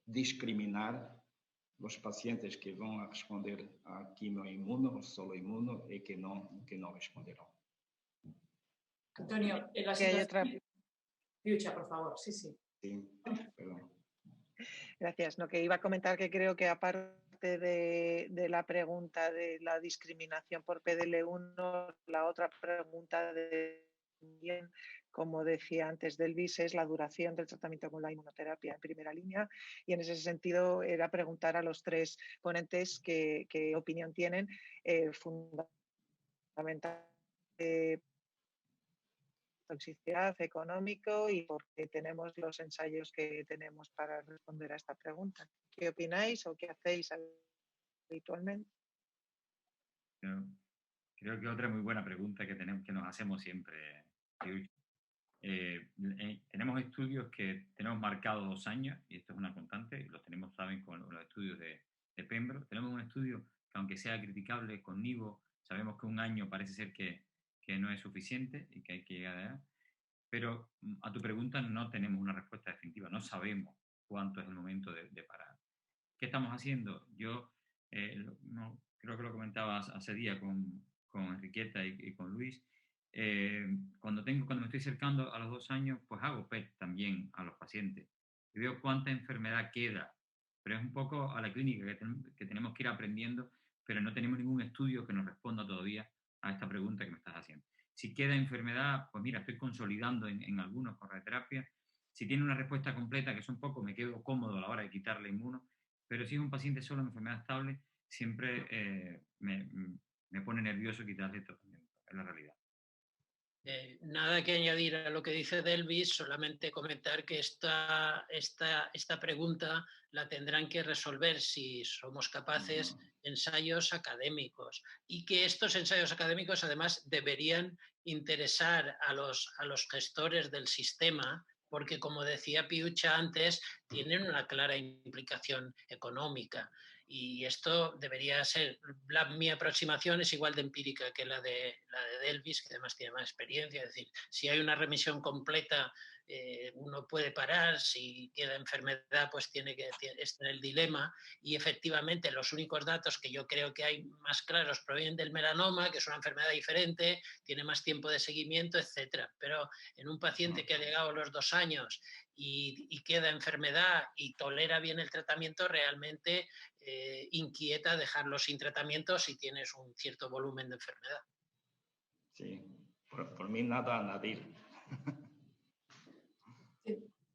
discriminar los pacientes que van a responder a quimioinmuno o solo inmuno y que no responderán. Antonio, en la situación... Piucha, por favor, sí. Sí, perdón. Gracias. No, que iba a comentar que creo que aparte de la pregunta de la discriminación por PDL1, la otra pregunta también, como decía antes Delvis, es la duración del tratamiento con la inmunoterapia en primera línea, y en ese sentido era preguntar a los tres ponentes qué opinión tienen, fundamental toxicidad, económico y porque tenemos los ensayos que tenemos para responder a esta pregunta. ¿Qué opináis o qué hacéis habitualmente? Creo que otra muy buena pregunta que nos hacemos siempre. Tenemos estudios que tenemos marcados 2 años, y esto es una constante, y los tenemos, saben, con los estudios de Pembro. Tenemos un estudio que, aunque sea criticable con Nivo, sabemos que 1 año parece ser que no es suficiente y que hay que llegar allá. Pero a tu pregunta no tenemos una respuesta definitiva, no sabemos cuánto es el momento de parar. ¿Qué estamos haciendo? Yo creo que lo comentaba hace día con Enriqueta y con Luis. Cuando me estoy acercando a los 2 años, pues hago PET también a los pacientes y veo cuánta enfermedad queda, pero es un poco a la clínica que tenemos que ir aprendiendo, pero no tenemos ningún estudio que nos responda todavía a esta pregunta que me estás haciendo. Si queda enfermedad, pues mira, estoy consolidando en algunos con radioterapia. Si tiene una respuesta completa, que es un poco, me quedo cómodo a la hora de quitarle inmuno, pero si es un paciente solo en enfermedad estable, siempre me pone nervioso quitarle el tratamiento, es la realidad. Nada que añadir a lo que dice Delvis, solamente comentar que esta pregunta la tendrán que resolver, si somos capaces, ensayos académicos, y que estos ensayos académicos además deberían interesar a los gestores del sistema, porque, como decía Piucha antes, tienen una clara implicación económica. Y esto debería ser, mi aproximación es igual de empírica que la de Delvis, que además tiene más experiencia. Es decir, si hay una remisión completa, uno puede parar. Si queda enfermedad, pues está en el dilema. Y efectivamente, los únicos datos que yo creo que hay más claros provienen del melanoma, que es una enfermedad diferente, tiene más tiempo de seguimiento, etc. Pero en un paciente que ha llegado a los 2 años y queda enfermedad y tolera bien el tratamiento, realmente inquieta dejarlo sin tratamiento si tienes un cierto volumen de enfermedad. Sí, por mí nada a añadir.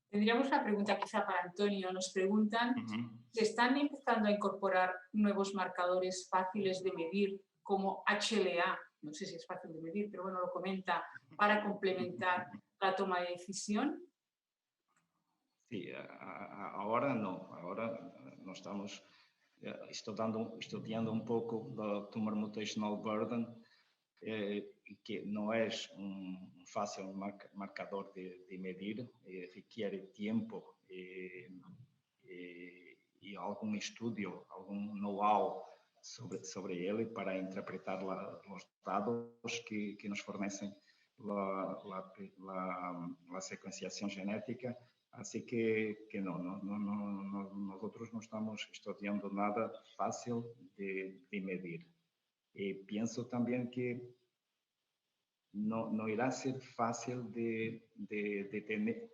Tendríamos una pregunta quizá para Antonio. Nos preguntan si están empezando a incorporar nuevos marcadores fáciles de medir como HLA, no sé si es fácil de medir, pero bueno, lo comenta, para complementar la toma de decisión. Sí, ahora no estamos estudiando un poco el tumor mutational burden, que no es un fácil marcador de medir, requiere tiempo y algún estudio, algún know-how sobre él para interpretar los datos que nos fornecen la secuenciación genética. Así que nosotros no estamos estudiando nada fácil de medir. Y pienso también que no irá a ser fácil de tener.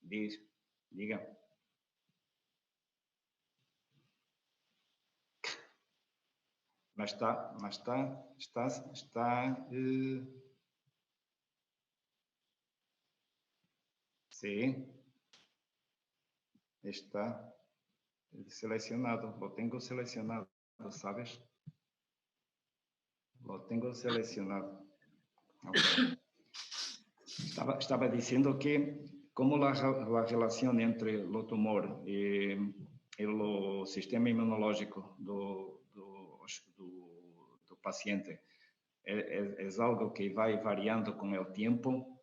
Diga. Mas está sí, está seleccionado, lo tengo seleccionado, ¿sabes? Lo tengo seleccionado. Okay. Estaba diciendo que como la relación entre el tumor y el sistema inmunológico do paciente es algo que va variando con el tiempo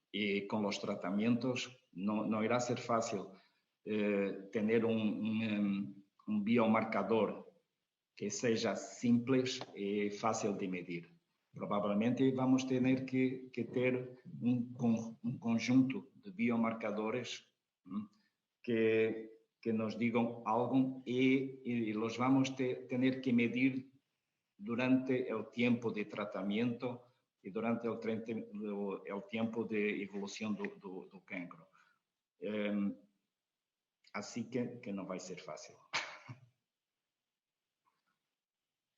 y con los tratamientos, no irá a ser fácil tener un biomarcador que seja simples e fácil de medir. Provavelmente vamos ter que ter um conjunto de biomarcadores que nos digam algo e los vamos ter que medir durante o tempo de tratamento e durante o tempo de evolução do cancro. Assim que não vai ser fácil.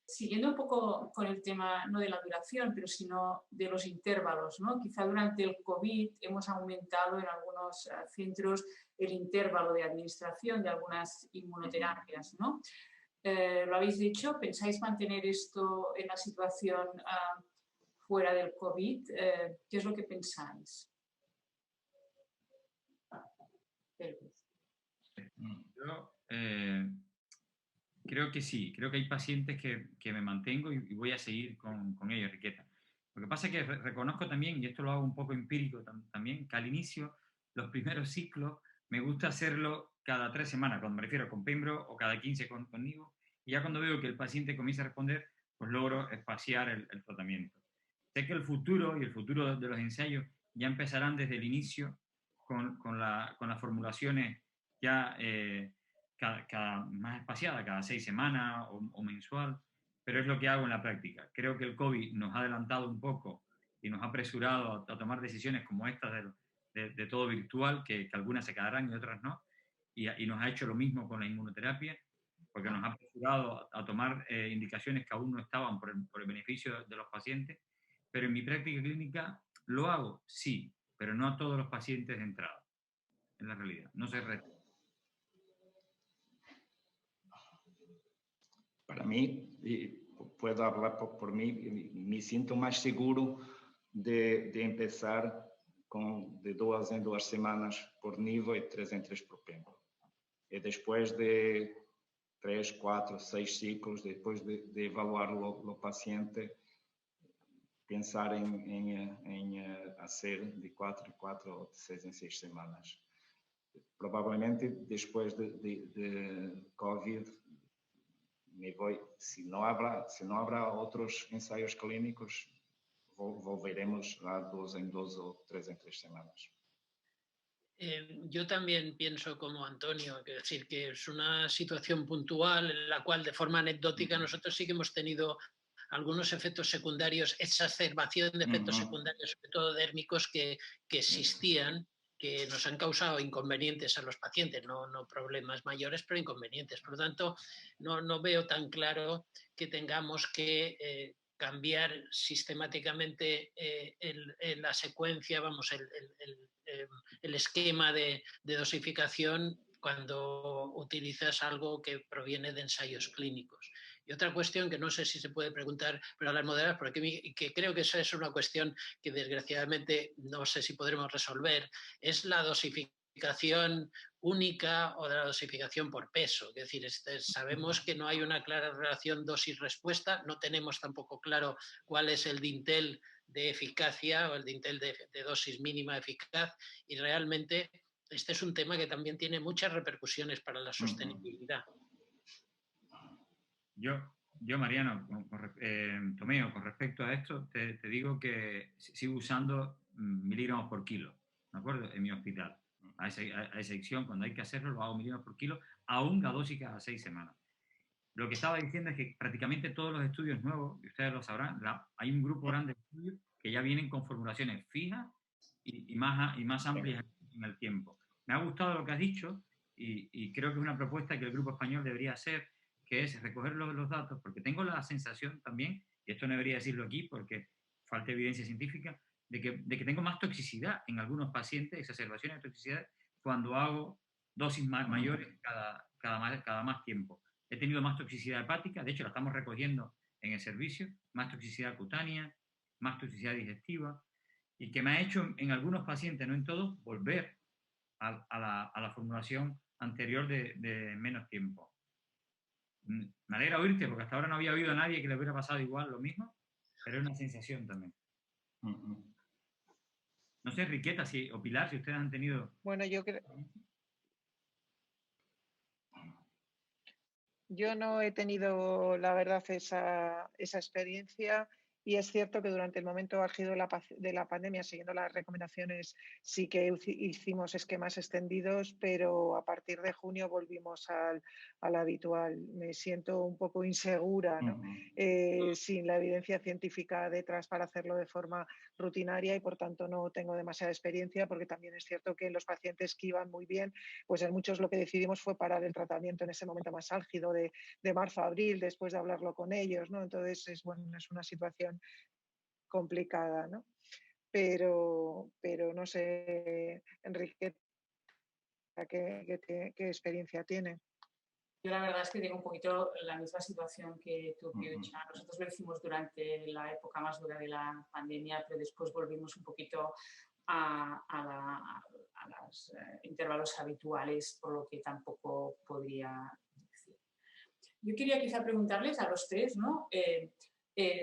Siguiendo un poco con el tema, no de la duración, pero sino de los intervalos, ¿no? Quizá durante el COVID hemos aumentado en algunos centros el intervalo de administración de algunas inmunoterapias, ¿no? ¿Lo habéis dicho? ¿Pensáis mantener esto en la situación fuera del COVID? ¿Qué es lo que pensáis? Yo creo que sí, creo que hay pacientes que me mantengo y voy a seguir con ellos, Enriqueta. Lo que pasa es que reconozco también, y esto lo hago un poco empírico también, que al inicio, los primeros ciclos, me gusta hacerlo cada 3 semanas, cuando me refiero con Pembro, o cada 15 conmigo, y ya cuando veo que el paciente comienza a responder, pues logro espaciar el tratamiento. Sé que el futuro y el futuro de los ensayos ya empezarán desde el inicio con las formulaciones ya cada más espaciada, cada 6 semanas o mensual, pero es lo que hago en la práctica. Creo que el COVID nos ha adelantado un poco y nos ha apresurado a tomar decisiones como estas de todo virtual, que algunas se quedarán y otras no, y nos ha hecho lo mismo con la inmunoterapia, porque nos ha apresurado a tomar indicaciones que aún no estaban por el beneficio de los pacientes, pero en mi práctica clínica lo hago, sí, pero no a todos los pacientes de entrada, en la realidad, no se reta. Para mí, y puedo hablar por mí, me siento más seguro de empezar de 2 en 2 semanas por nivo e 3 en 3 por Pembro. E después de 3, 4, 6 ciclos, después de evaluar o paciente, pensar em hacer de 4 en 4 ou de 6 en 6 semanas. Provavelmente, después de COVID, si no habrá otros ensayos clínicos, volveremos a 2 en 2 o 3 en 3 semanas. Yo también pienso como Antonio, es decir, que es una situación puntual en la cual de forma anecdótica nosotros sí que hemos tenido algunos efectos secundarios, exacerbación de efectos secundarios, sobre todo dérmicos, que existían, que nos han causado inconvenientes a los pacientes, no problemas mayores, pero inconvenientes. Por lo tanto, no veo tan claro que tengamos que cambiar sistemáticamente la secuencia, vamos, el esquema de dosificación cuando utilizas algo que proviene de ensayos clínicos. Y otra cuestión que no sé si se puede preguntar, pero a las moderadas, porque que creo que esa es una cuestión que desgraciadamente no sé si podremos resolver, es la dosificación única o de la dosificación por peso. Es decir, sabemos que no hay una clara relación dosis-respuesta, no tenemos tampoco claro cuál es el dintel de eficacia o el dintel de dosis mínima eficaz, y realmente este es un tema que también tiene muchas repercusiones para la sostenibilidad. Yo Mariano, Tomeo, con respecto a esto, te digo que sigo usando miligramos por kilo, ¿de acuerdo? En mi hospital. A excepción, cuando hay que hacerlo, lo hago miligramos por kilo, aún la dosis cada 6 semanas. Lo que estaba diciendo es que prácticamente todos los estudios nuevos, y ustedes lo sabrán, hay un grupo grande de estudios que ya vienen con formulaciones fijas y más amplias en el tiempo. Me ha gustado lo que has dicho y creo que es una propuesta que el grupo español debería hacer, que es recoger los datos, porque tengo la sensación también, y esto no debería decirlo aquí porque falta evidencia científica, de que tengo más toxicidad en algunos pacientes, exacerbaciones de toxicidad, cuando hago dosis mayores cada más tiempo. He tenido más toxicidad hepática, de hecho la estamos recogiendo en el servicio, más toxicidad cutánea, más toxicidad digestiva, y que me ha hecho en algunos pacientes, no en todos, volver a la formulación anterior de menos tiempo. Me alegra oírte, porque hasta ahora no había oído a nadie que le hubiera pasado igual lo mismo, pero es una sensación también. Para mí, y puedo hablar por mí, me siento más seguro de empezar con de 2 en 2 semanas por nivo e 3 en 3 por Pembro. E después de 3, 4, 6 ciclos, después de evaluar o paciente, pensar em hacer de 4 en 4 ou de 6 en 6 semanas. Provavelmente, después de COVID, nos ha apresurado un pouco No sé, Enriqueta o Pilar, si ustedes han tenido... Bueno, yo no he tenido, la verdad, esa experiencia. Y es cierto que durante el momento álgido de la pandemia, siguiendo las recomendaciones, sí que hicimos esquemas extendidos, pero a partir de junio volvimos al habitual. Me siento un poco insegura, ¿no? Sin la evidencia científica detrás para hacerlo de forma rutinaria, y por tanto no tengo demasiada experiencia, porque también es cierto que en los pacientes que iban muy bien, pues en muchos lo que decidimos fue parar el tratamiento en ese momento más álgido de marzo a abril, después de hablarlo con ellos, ¿no? Entonces es una situación complicada, ¿no? Pero no sé, Enrique, ¿qué experiencia tiene? Yo la verdad es que tengo un poquito la misma situación que tú, Piucha. Nosotros lo hicimos durante la época más dura de la pandemia, pero después volvimos un poquito a los intervalos habituales, por lo que tampoco podría decir. Yo quería quizá preguntarles a los tres, ¿no?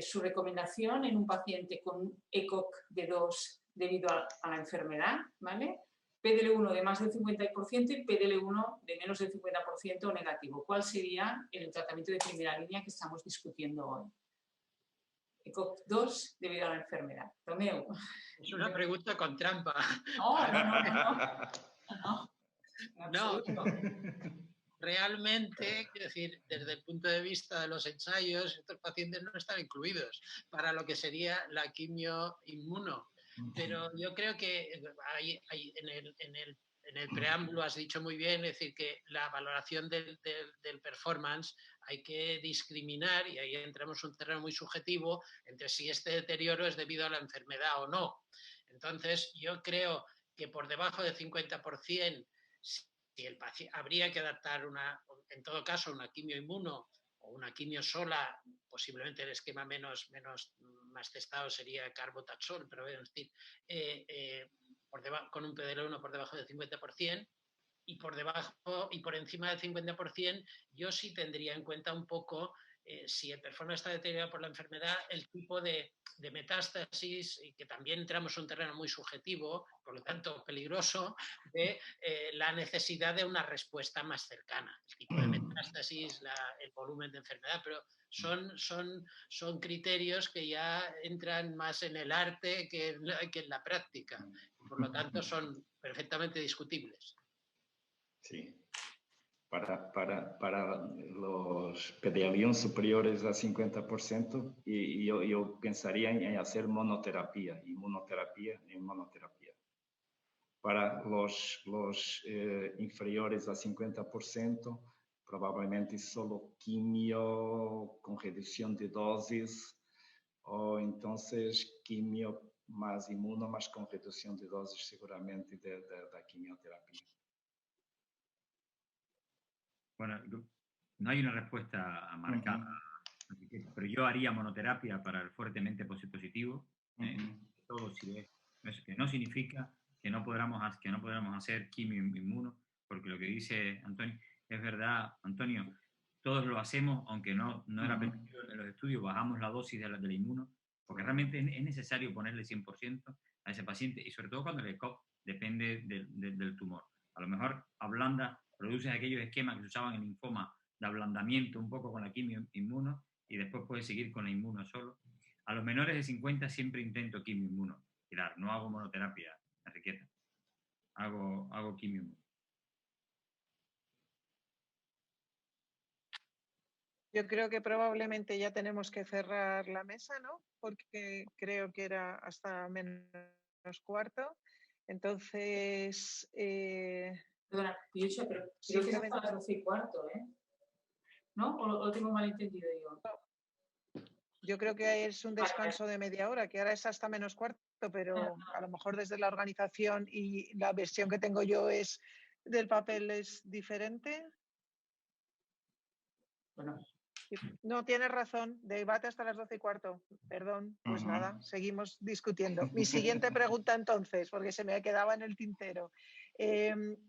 Su recomendación en un paciente con ECOG de 2 debido a la enfermedad, ¿vale? PDL1 de más del 50% y PDL1 de menos del 50% negativo. ¿Cuál sería el tratamiento de primera línea que estamos discutiendo hoy? ECOG 2 debido a la enfermedad. Tomeu. Es una pregunta con trampa. No. Realmente, quiero decir, desde el punto de vista de los ensayos, estos pacientes no están incluidos para lo que sería la quimio-inmuno. Pero yo creo que en el preámbulo has dicho muy bien, es decir, que la valoración del performance hay que discriminar, y ahí entramos en un terreno muy subjetivo, entre si este deterioro es debido a la enfermedad o no. Entonces, yo creo que por debajo del 50%, habría que adaptar en todo caso, una quimio-inmuno o una quimio sola. Posiblemente el esquema más testado sería carbotaxol, pero es decir, con un PDL1 por debajo del 50%, y por encima del 50%, yo sí tendría en cuenta un poco, si el performance está deteriorado por la enfermedad, el tipo de metástasis, y que también entramos en un terreno muy subjetivo, por lo tanto peligroso, de la necesidad de una respuesta más cercana. El tipo de metástasis, el volumen de enfermedad, pero son criterios que ya entran más en el arte que en la práctica. Por lo tanto, son perfectamente discutibles. Sí. Para los PDL1 superiores a 50%, y yo pensaría en hacer monoterapia, inmunoterapia. Para los inferiores a 50%, probablemente solo quimio con reducción de dosis, o entonces quimio más inmuno, más con reducción de dosis seguramente de quimioterapia. Bueno, no hay una respuesta marcada, pero yo haría monoterapia para el fuertemente positivo. Todo que no significa que no podamos hacer quimio inmuno, porque lo que dice Antonio es verdad. Antonio, todos lo hacemos, aunque no era permitido en los estudios, bajamos la dosis de la inmuno, porque realmente es necesario ponerle 100% a ese paciente, y sobre todo cuando el ECOG depende del tumor. A lo mejor produces aquellos esquemas que se usaban en linfoma de ablandamiento un poco con la quimio inmuno, y después puedes seguir con la inmuno solo. A los menores de 50 siempre intento quimio inmuno. Pilar, no hago monoterapia, Enriqueta. Hago quimio inmuno. Yo creo que probablemente ya tenemos que cerrar la mesa, ¿no? Porque creo que era hasta menos cuarto. Entonces... Perdona, Piucha, pero creo que es hasta las 12:15, ¿eh? ¿No? ¿O lo tengo mal entendido yo? Yo creo que es un descanso de media hora, que ahora es hasta menos cuarto, pero a lo mejor desde la organización y la versión que tengo yo del papel es diferente. Bueno. No, tienes razón, debate hasta las 12:15. Perdón, pues nada, seguimos discutiendo. Mi siguiente pregunta entonces, porque se me quedaba en el tintero.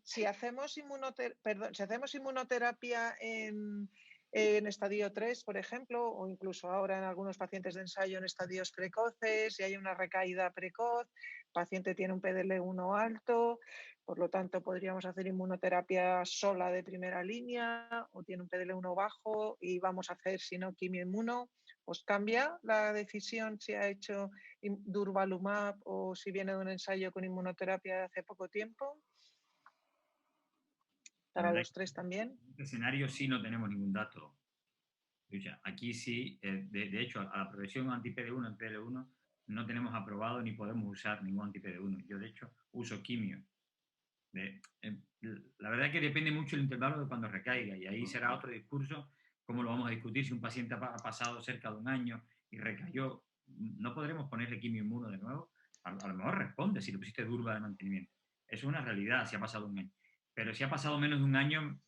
Si hacemos inmunoterapia en estadio 3, por ejemplo, o incluso ahora en algunos pacientes de ensayo en estadios precoces, y hay una recaída precoz, paciente tiene un PDL1 alto, por lo tanto podríamos hacer inmunoterapia sola de primera línea, o tiene un PDL1 bajo y vamos a hacer, si no, quimioinmuno. ¿Os cambia la decisión si ha hecho durvalumab o si viene de un ensayo con inmunoterapia de hace poco tiempo? Para los tres también. En este escenario sí no tenemos ningún dato. Aquí sí, de hecho, a la progresión anti-PD1 en PDL1 no tenemos aprobado ni podemos usar ningún anti-PD1. Yo, de hecho, uso quimio. La verdad es que depende mucho el intervalo de cuando recaiga, y ahí será otro discurso, cómo lo vamos a discutir. Si un paciente ha pasado cerca de un año y recayó, no podremos ponerle quimioinmuno de nuevo. A lo mejor responde si le pusiste durva de mantenimiento. Eso es una realidad si ha pasado un año. Pero si ha pasado menos de un año,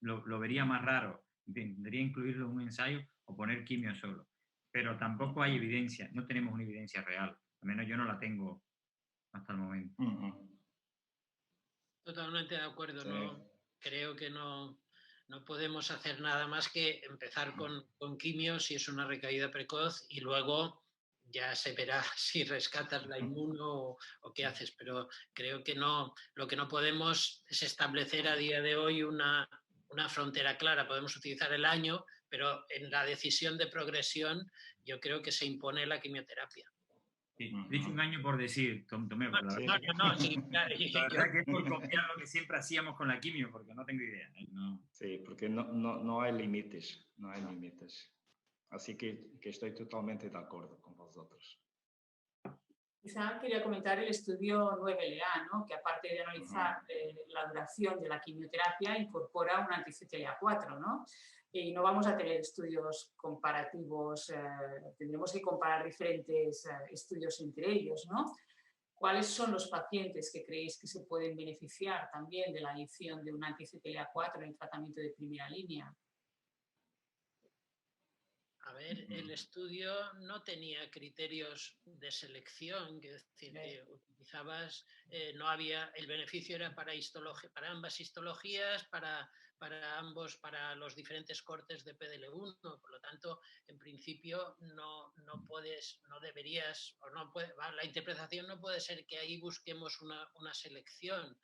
lo vería más raro. Tendría incluirlo en un ensayo o poner quimio solo. Pero tampoco hay evidencia, no tenemos una evidencia real. Al menos yo no la tengo hasta el momento. Totalmente de acuerdo. Sí. No, creo que no podemos hacer nada más que empezar con quimio si es una recaída precoz, y luego ya se verá si rescatas la inmuno o qué haces. Pero creo que no, lo que no podemos es establecer a día de hoy una frontera clara. Podemos utilizar el año, pero en la decisión de progresión yo creo que se impone la quimioterapia. Sí, he dicho un año por decir, Tomeo, No, la verdad que es por copiar lo que siempre hacíamos con la quimio, porque no tengo idea. No. Sí, porque no hay límites, no hay límites. Así que estoy totalmente de acuerdo con vosotros. Quizá quería comentar el estudio 9LA, ¿no? Que aparte de analizar la duración de la quimioterapia, incorpora un anti-CTLA-4, ¿no? Y no vamos a tener estudios comparativos, tendremos que comparar diferentes estudios entre ellos, ¿no? ¿Cuáles son los pacientes que creéis que se pueden beneficiar también de la adición de un anti-CTLA-4 en el tratamiento de primera línea? A ver, el estudio no tenía criterios de selección, que decir, que utilizabas, no había, el beneficio era para ambas histologías, para los diferentes cortes de PDL1, por lo tanto, en principio no deberías, la interpretación no puede ser que ahí busquemos una selección.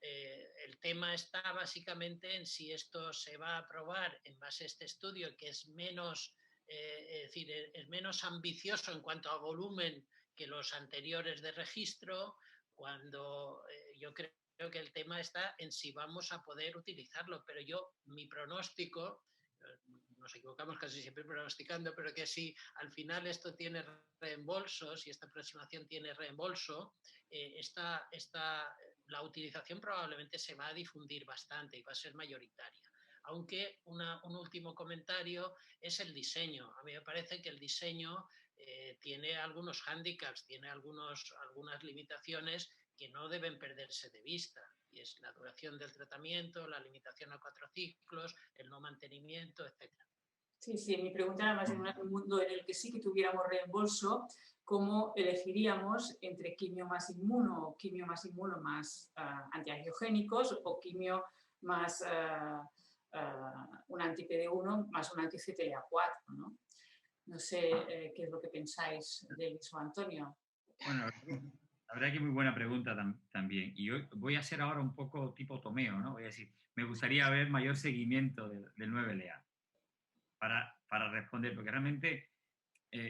El tema está básicamente en si esto se va a aprobar en base a este estudio, que es menos, es menos ambicioso en cuanto a volumen que los anteriores de registro, cuando yo creo que el tema está en si vamos a poder utilizarlo. Pero mi pronóstico, nos equivocamos casi siempre pronosticando, pero que si al final esto tiene reembolsos y esta aproximación tiene reembolso, la utilización probablemente se va a difundir bastante y va a ser mayoritaria. Aunque un último comentario es el diseño. A mí me parece que el diseño tiene algunos hándicaps, tiene algunas limitaciones que no deben perderse de vista. Y es la duración del tratamiento, la limitación a 4 ciclos, el no mantenimiento, etc. Sí, mi pregunta era más en un mundo en el que sí que tuviéramos reembolso, ¿cómo elegiríamos entre quimio más inmuno más antiangiogénicos o quimio más un anti-PD1 más un anti-CTLA-4, ¿no? No sé qué es lo que pensáis de eso, Antonio. Bueno, la verdad que es muy buena pregunta también. Y yo voy a hacer ahora un poco tipo Tomeo, ¿no? Voy a decir, me gustaría ver mayor seguimiento del 9LA para responder, porque realmente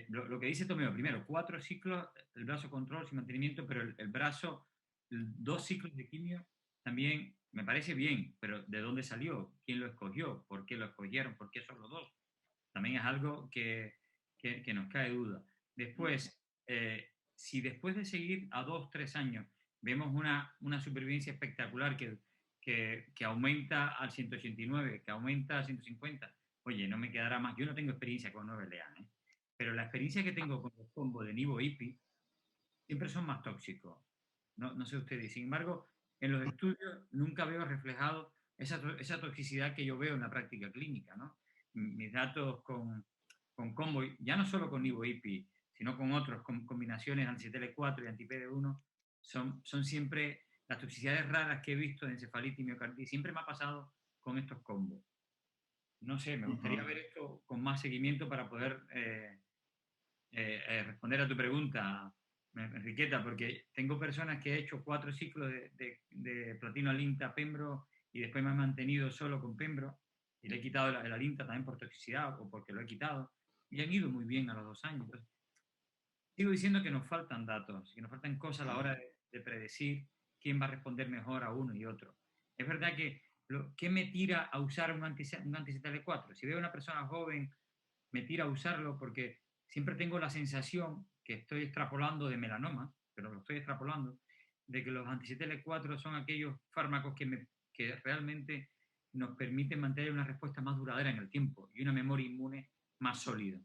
lo que dice Tomeo, primero, 4 ciclos, el brazo control sin mantenimiento, pero el brazo, 2 ciclos de quimio, también me parece bien, pero ¿de dónde salió? ¿Quién lo escogió? ¿Por qué lo escogieron? ¿Por qué solo 2? También es algo que nos cae duda. Después, si después de seguir a 2-3 años vemos una supervivencia espectacular que aumenta al 189, que aumenta al 150, oye, no me quedará más. Yo no tengo experiencia con 9LA, pero la experiencia que tengo con los combos de Nivo-IPI siempre son más tóxicos. No sé ustedes. Sin embargo, en los estudios nunca veo reflejado esa toxicidad que yo veo en la práctica clínica, ¿no? Mis datos con combo, ya no solo con Nivo-IPI, sino con otros, con combinaciones anti-CTLA-4 y anti-PD1, son siempre las toxicidades raras que he visto de encefalitis y miocarditis. Siempre me ha pasado con estos combos. No sé, me gustaría ver esto con más seguimiento para poder responder a tu pregunta, me enriqueta, porque tengo personas que he hecho 4 ciclos de platino alinta pembro y después me he mantenido solo con pembro y le he quitado el alinta también por toxicidad o porque lo he quitado y han ido muy bien a los 2 años. Entonces, sigo diciendo que nos faltan datos, que nos faltan cosas a la hora de predecir quién va a responder mejor a uno y otro. Es verdad que ¿qué me tira a usar un anti-CTLA4? Si veo a una persona joven, me tira a usarlo porque siempre tengo la sensación que estoy extrapolando de melanoma, pero lo estoy extrapolando, de que los anti-CTLA4 son aquellos fármacos que realmente nos permiten mantener una respuesta más duradera en el tiempo y una memoria inmune más sólida.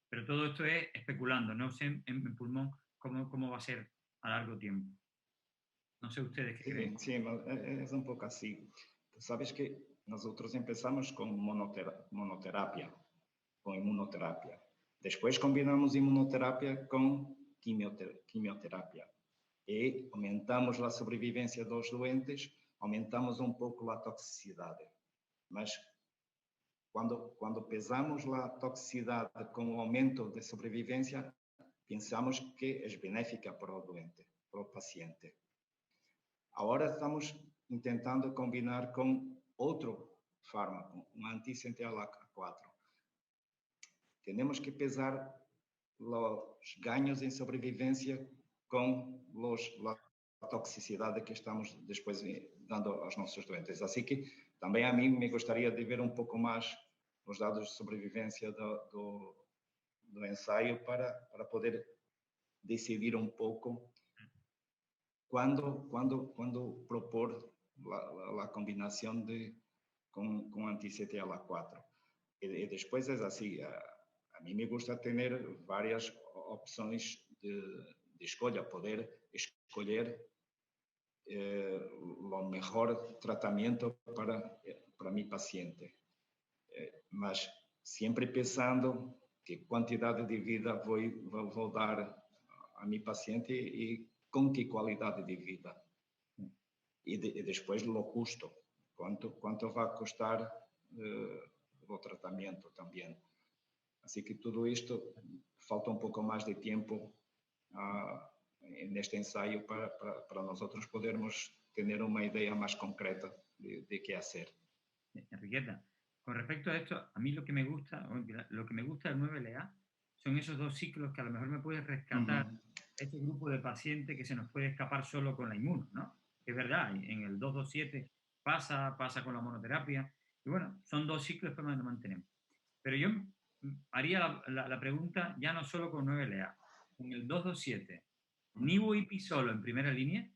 Pero todo esto es especulando, no sé en pulmón cómo va a ser a largo tiempo. No sé ustedes qué creen. Sí, es un poco así. Sabes que nosotros empezamos con monoterapia, con inmunoterapia. Después combinamos inmunoterapia con quimioterapia. E aumentamos a sobrevivência dos doentes, aumentamos um pouco a toxicidade. Mas quando pesamos a toxicidade com o aumento de sobrevivência, pensamos que é benéfica para o doente, para o paciente. Agora estamos tentando combinar com outro fármaco, um anti-CTLA4. Temos que pesar os ganhos em sobrevivência com a toxicidade que estamos depois dando aos nossos doentes. Assim que também a mim me gostaria de ver um pouco mais os dados de sobrevivência do ensaio para poder decidir um pouco quando propor a combinação com anti-CTLA4. E depois é assim, a mim me gusta ter várias opções de escolha, poder escolher o melhor tratamento para mi paciente. Mas sempre pensando que quantidade de vida vou dar a mi paciente e com que qualidade de vida. E depois o custo, quanto vai custar o tratamento também. Assim que tudo isto, falta um pouco mais de tempo neste ensaio para nós podermos ter uma ideia mais concreta de qué hacer. Enriqueta, con respecto a esto, a mí lo que me gusta del 9LA son esos 2 ciclos que a lo mejor me puede rescatar este grupo de pacientes que se nos puede escapar solo con la inmuno, ¿no? Es verdad, en el 227 pasa con la monoterapia, y bueno, son 2 ciclos que mantenemos. Pero yo haría la pregunta ya no solo con 9LA, con el 227, Nivo y Pi solo en primera línea,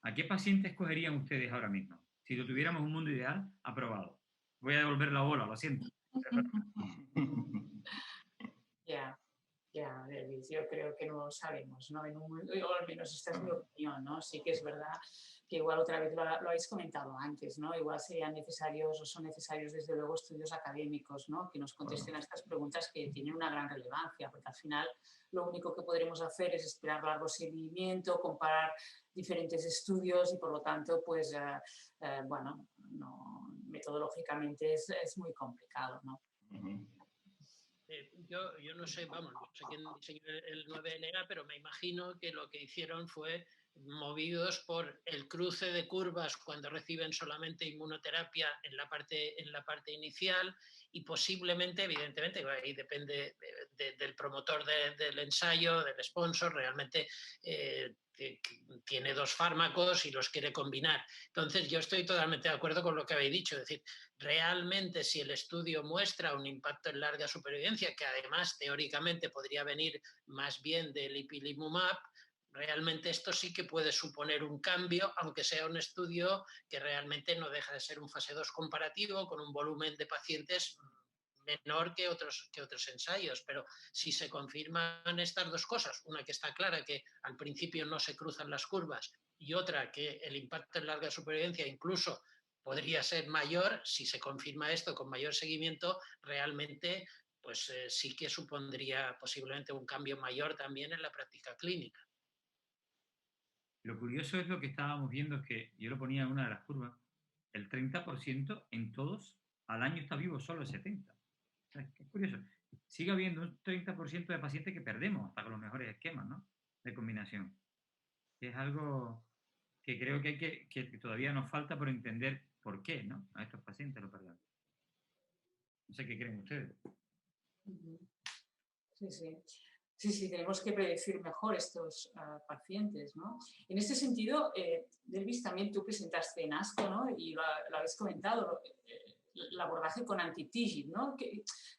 ¿a qué paciente escogerían ustedes ahora mismo? Si lo tuviéramos un mundo ideal, aprobado. Voy a devolver la bola, lo siento. Ya, Delvis, yo creo que no lo sabemos, ¿no? O al menos esta es mi opinión, ¿no? Sí que es verdad que igual otra vez lo habéis comentado antes, ¿no? Igual serían necesarios o son necesarios desde luego estudios académicos, ¿no? Que nos contesten a estas preguntas que tienen una gran relevancia, porque al final lo único que podremos hacer es esperar largo seguimiento, comparar diferentes estudios y por lo tanto, pues, bueno, no, metodológicamente es muy complicado, ¿no? Yo no sé, vamos, no sé quién diseñó el 9LA, pero me imagino que lo que hicieron fue movidos por el cruce de curvas cuando reciben solamente inmunoterapia en la parte inicial y posiblemente, evidentemente, ahí depende del promotor del ensayo, del sponsor, realmente tiene 2 fármacos y los quiere combinar. Entonces, yo estoy totalmente de acuerdo con lo que habéis dicho, es decir, realmente si el estudio muestra un impacto en larga supervivencia, que además teóricamente podría venir más bien del ipilimumab, realmente esto sí que puede suponer un cambio, aunque sea un estudio que realmente no deja de ser un fase 2 comparativo con un volumen de pacientes menor que otros ensayos, pero si se confirman estas 2 cosas, una que está clara que al principio no se cruzan las curvas y otra que el impacto en larga supervivencia incluso podría ser mayor, si se confirma esto con mayor seguimiento, realmente pues sí que supondría posiblemente un cambio mayor también en la práctica clínica. Lo curioso es lo que estábamos viendo, es que yo lo ponía en una de las curvas, el 30% en todos al año está vivo solo el 70%. Es curioso. Sigue habiendo un 30% de pacientes que perdemos hasta con los mejores esquemas, ¿no? de combinación. Es algo que creo que todavía nos falta por entender por qué, ¿no? A estos pacientes lo perdemos. No sé qué creen ustedes. Sí, sí. Sí, tenemos que predecir mejor estos pacientes, ¿no? En este sentido, Delvis, también tú presentaste en ASCO, ¿no? Y lo habéis comentado, el abordaje con anti-TIGIT, ¿no?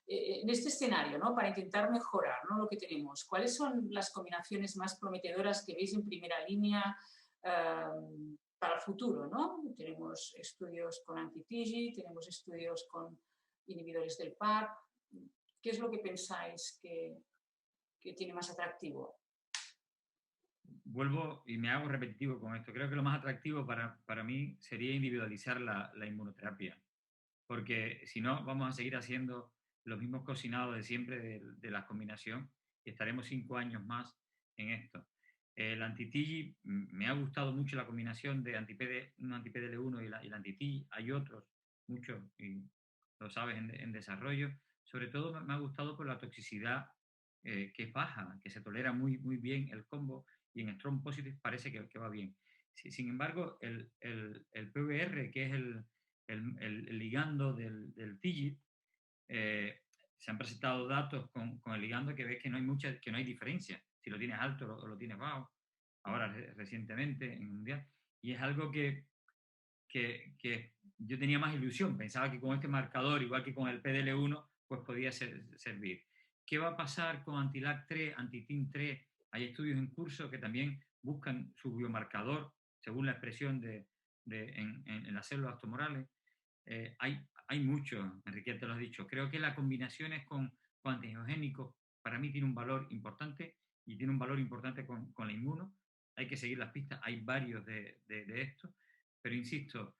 En este escenario, ¿no? Para intentar mejorar, ¿no? Lo que tenemos, ¿cuáles son las combinaciones más prometedoras que veis en primera línea para el futuro, ¿no? Tenemos estudios con anti-TIGIT, tenemos estudios con inhibidores del PARP. ¿Qué es lo que pensáis que tiene más atractivo? Vuelvo y me hago repetitivo con esto. Creo que lo más atractivo para mí sería individualizar la inmunoterapia, porque si no vamos a seguir haciendo los mismos cocinados de siempre de la combinación y estaremos 5 años más en esto. El anti-TIGI, me ha gustado mucho la combinación de un anti-PDL1 y la anti-TIGI. Hay otros, muchos, y lo sabes, en desarrollo. Sobre todo me ha gustado por la toxicidad que es baja, que se tolera muy bien el combo, y en Strong Positive parece que va bien. Sin embargo, el PVR, que es el ligando del TIGIT, se han presentado datos con el ligando que ves que no hay diferencia si lo tienes alto o lo tienes bajo, ahora recientemente en Mundial, y es algo que yo tenía más ilusión, pensaba que con este marcador, igual que con el PDL1, pues podía servir. ¿Qué va a pasar con anti-LAG3, anti-TIM3? Hay estudios en curso que también buscan su biomarcador según la expresión en las células tumorales. Hay mucho, Enriqueta lo has dicho. Creo que las combinaciones con antiangiogénicos para mí tiene un valor importante, y tiene un valor importante con la inmuno. Hay que seguir las pistas, hay varios de esto, pero insisto,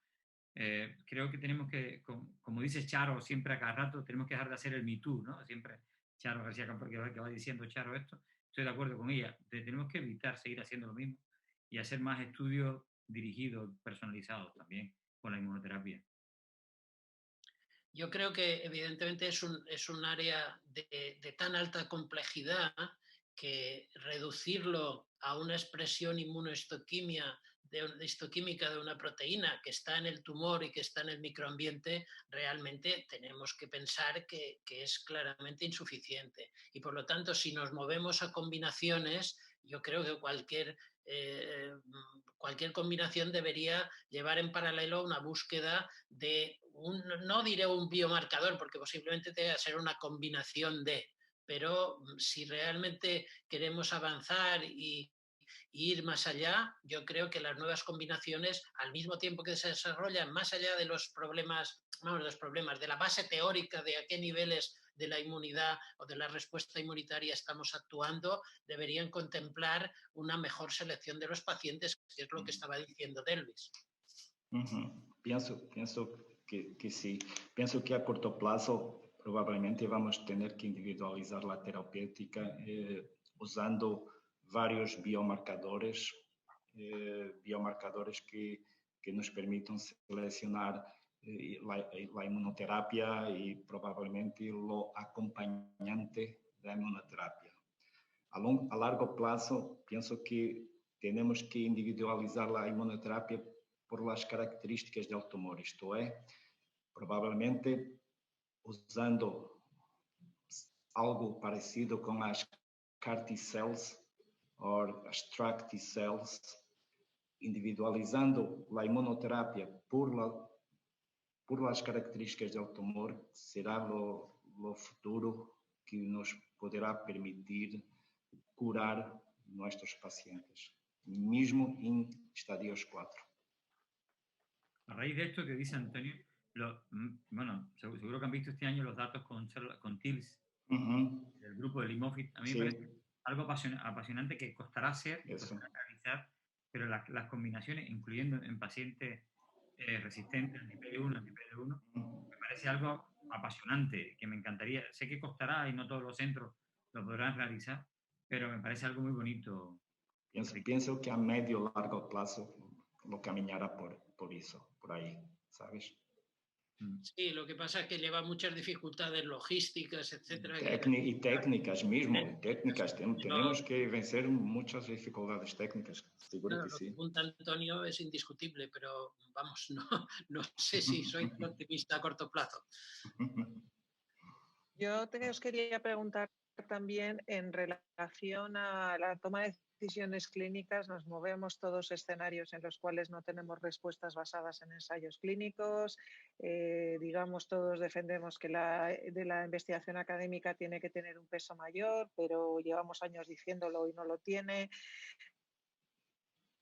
creo que tenemos que, como dice Charo siempre a cada rato, tenemos que dejar de hacer el Me Too, ¿no? Siempre Charo García Campos que va diciendo Charo esto, estoy de acuerdo con ella, tenemos que evitar seguir haciendo lo mismo y hacer más estudios dirigidos, personalizados también con la inmunoterapia. Yo creo que evidentemente es un área de tan alta complejidad que reducirlo a una expresión inmunohistoquímica de una proteína que está en el tumor y que está en el microambiente, realmente tenemos que pensar que es claramente insuficiente. Y por lo tanto, si nos movemos a combinaciones, yo creo que cualquier combinación debería llevar en paralelo una búsqueda de no diré un biomarcador, porque posiblemente tenga que ser una combinación pero si realmente queremos avanzar y ir más allá, yo creo que las nuevas combinaciones, al mismo tiempo que se desarrollan más allá de los problemas, de la base teórica de a qué niveles de la inmunidad o de la respuesta inmunitaria estamos actuando, deberían contemplar una mejor selección de los pacientes, que es lo que estaba diciendo Delvis. Pienso que sí. Pienso que a corto plazo probablemente vamos a tener que individualizar la terapéutica usando varios biomarcadores que nos permitan seleccionar la inmunoterapia y probablemente lo acompañante de la inmunoterapia. A largo plazo, pienso que tenemos que individualizar la inmunoterapia por las características del tumor, esto es, probablemente usando algo parecido con las CAR T-cells o las TRAC T-cells, individualizando la inmunoterapia por las características del tumor, será lo futuro que nos poderá permitir curar nuestros pacientes, mismo en estadios 4. A raíz de esto que dice Antonio, bueno, seguro que han visto este año los datos con TILS, del grupo de Limofit. A mí me parece algo apasionante que costará realizar, pero las combinaciones, incluyendo en pacientes resistentes, anti-PD1, me parece algo apasionante, que me encantaría. Sé que costará y no todos los centros lo podrán realizar, pero me parece algo muy bonito. Pienso que a medio largo plazo lo caminará por eso, por ahí, ¿sabes? Sí, lo que pasa es que lleva muchas dificultades logísticas, etcétera. Y técnicas mismo, técnicas. Tenemos que vencer muchas dificultades técnicas, seguro Claro, que lo que sí. apunta Antonio es indiscutible, pero vamos, no sé si soy optimista a corto plazo. Yo os quería preguntar también en relación a la toma de decisiones clínicas. Nos movemos todos escenarios en los cuales no tenemos respuestas basadas en ensayos clínicos. Digamos, todos defendemos que de la investigación académica tiene que tener un peso mayor, pero llevamos años diciéndolo y no lo tiene.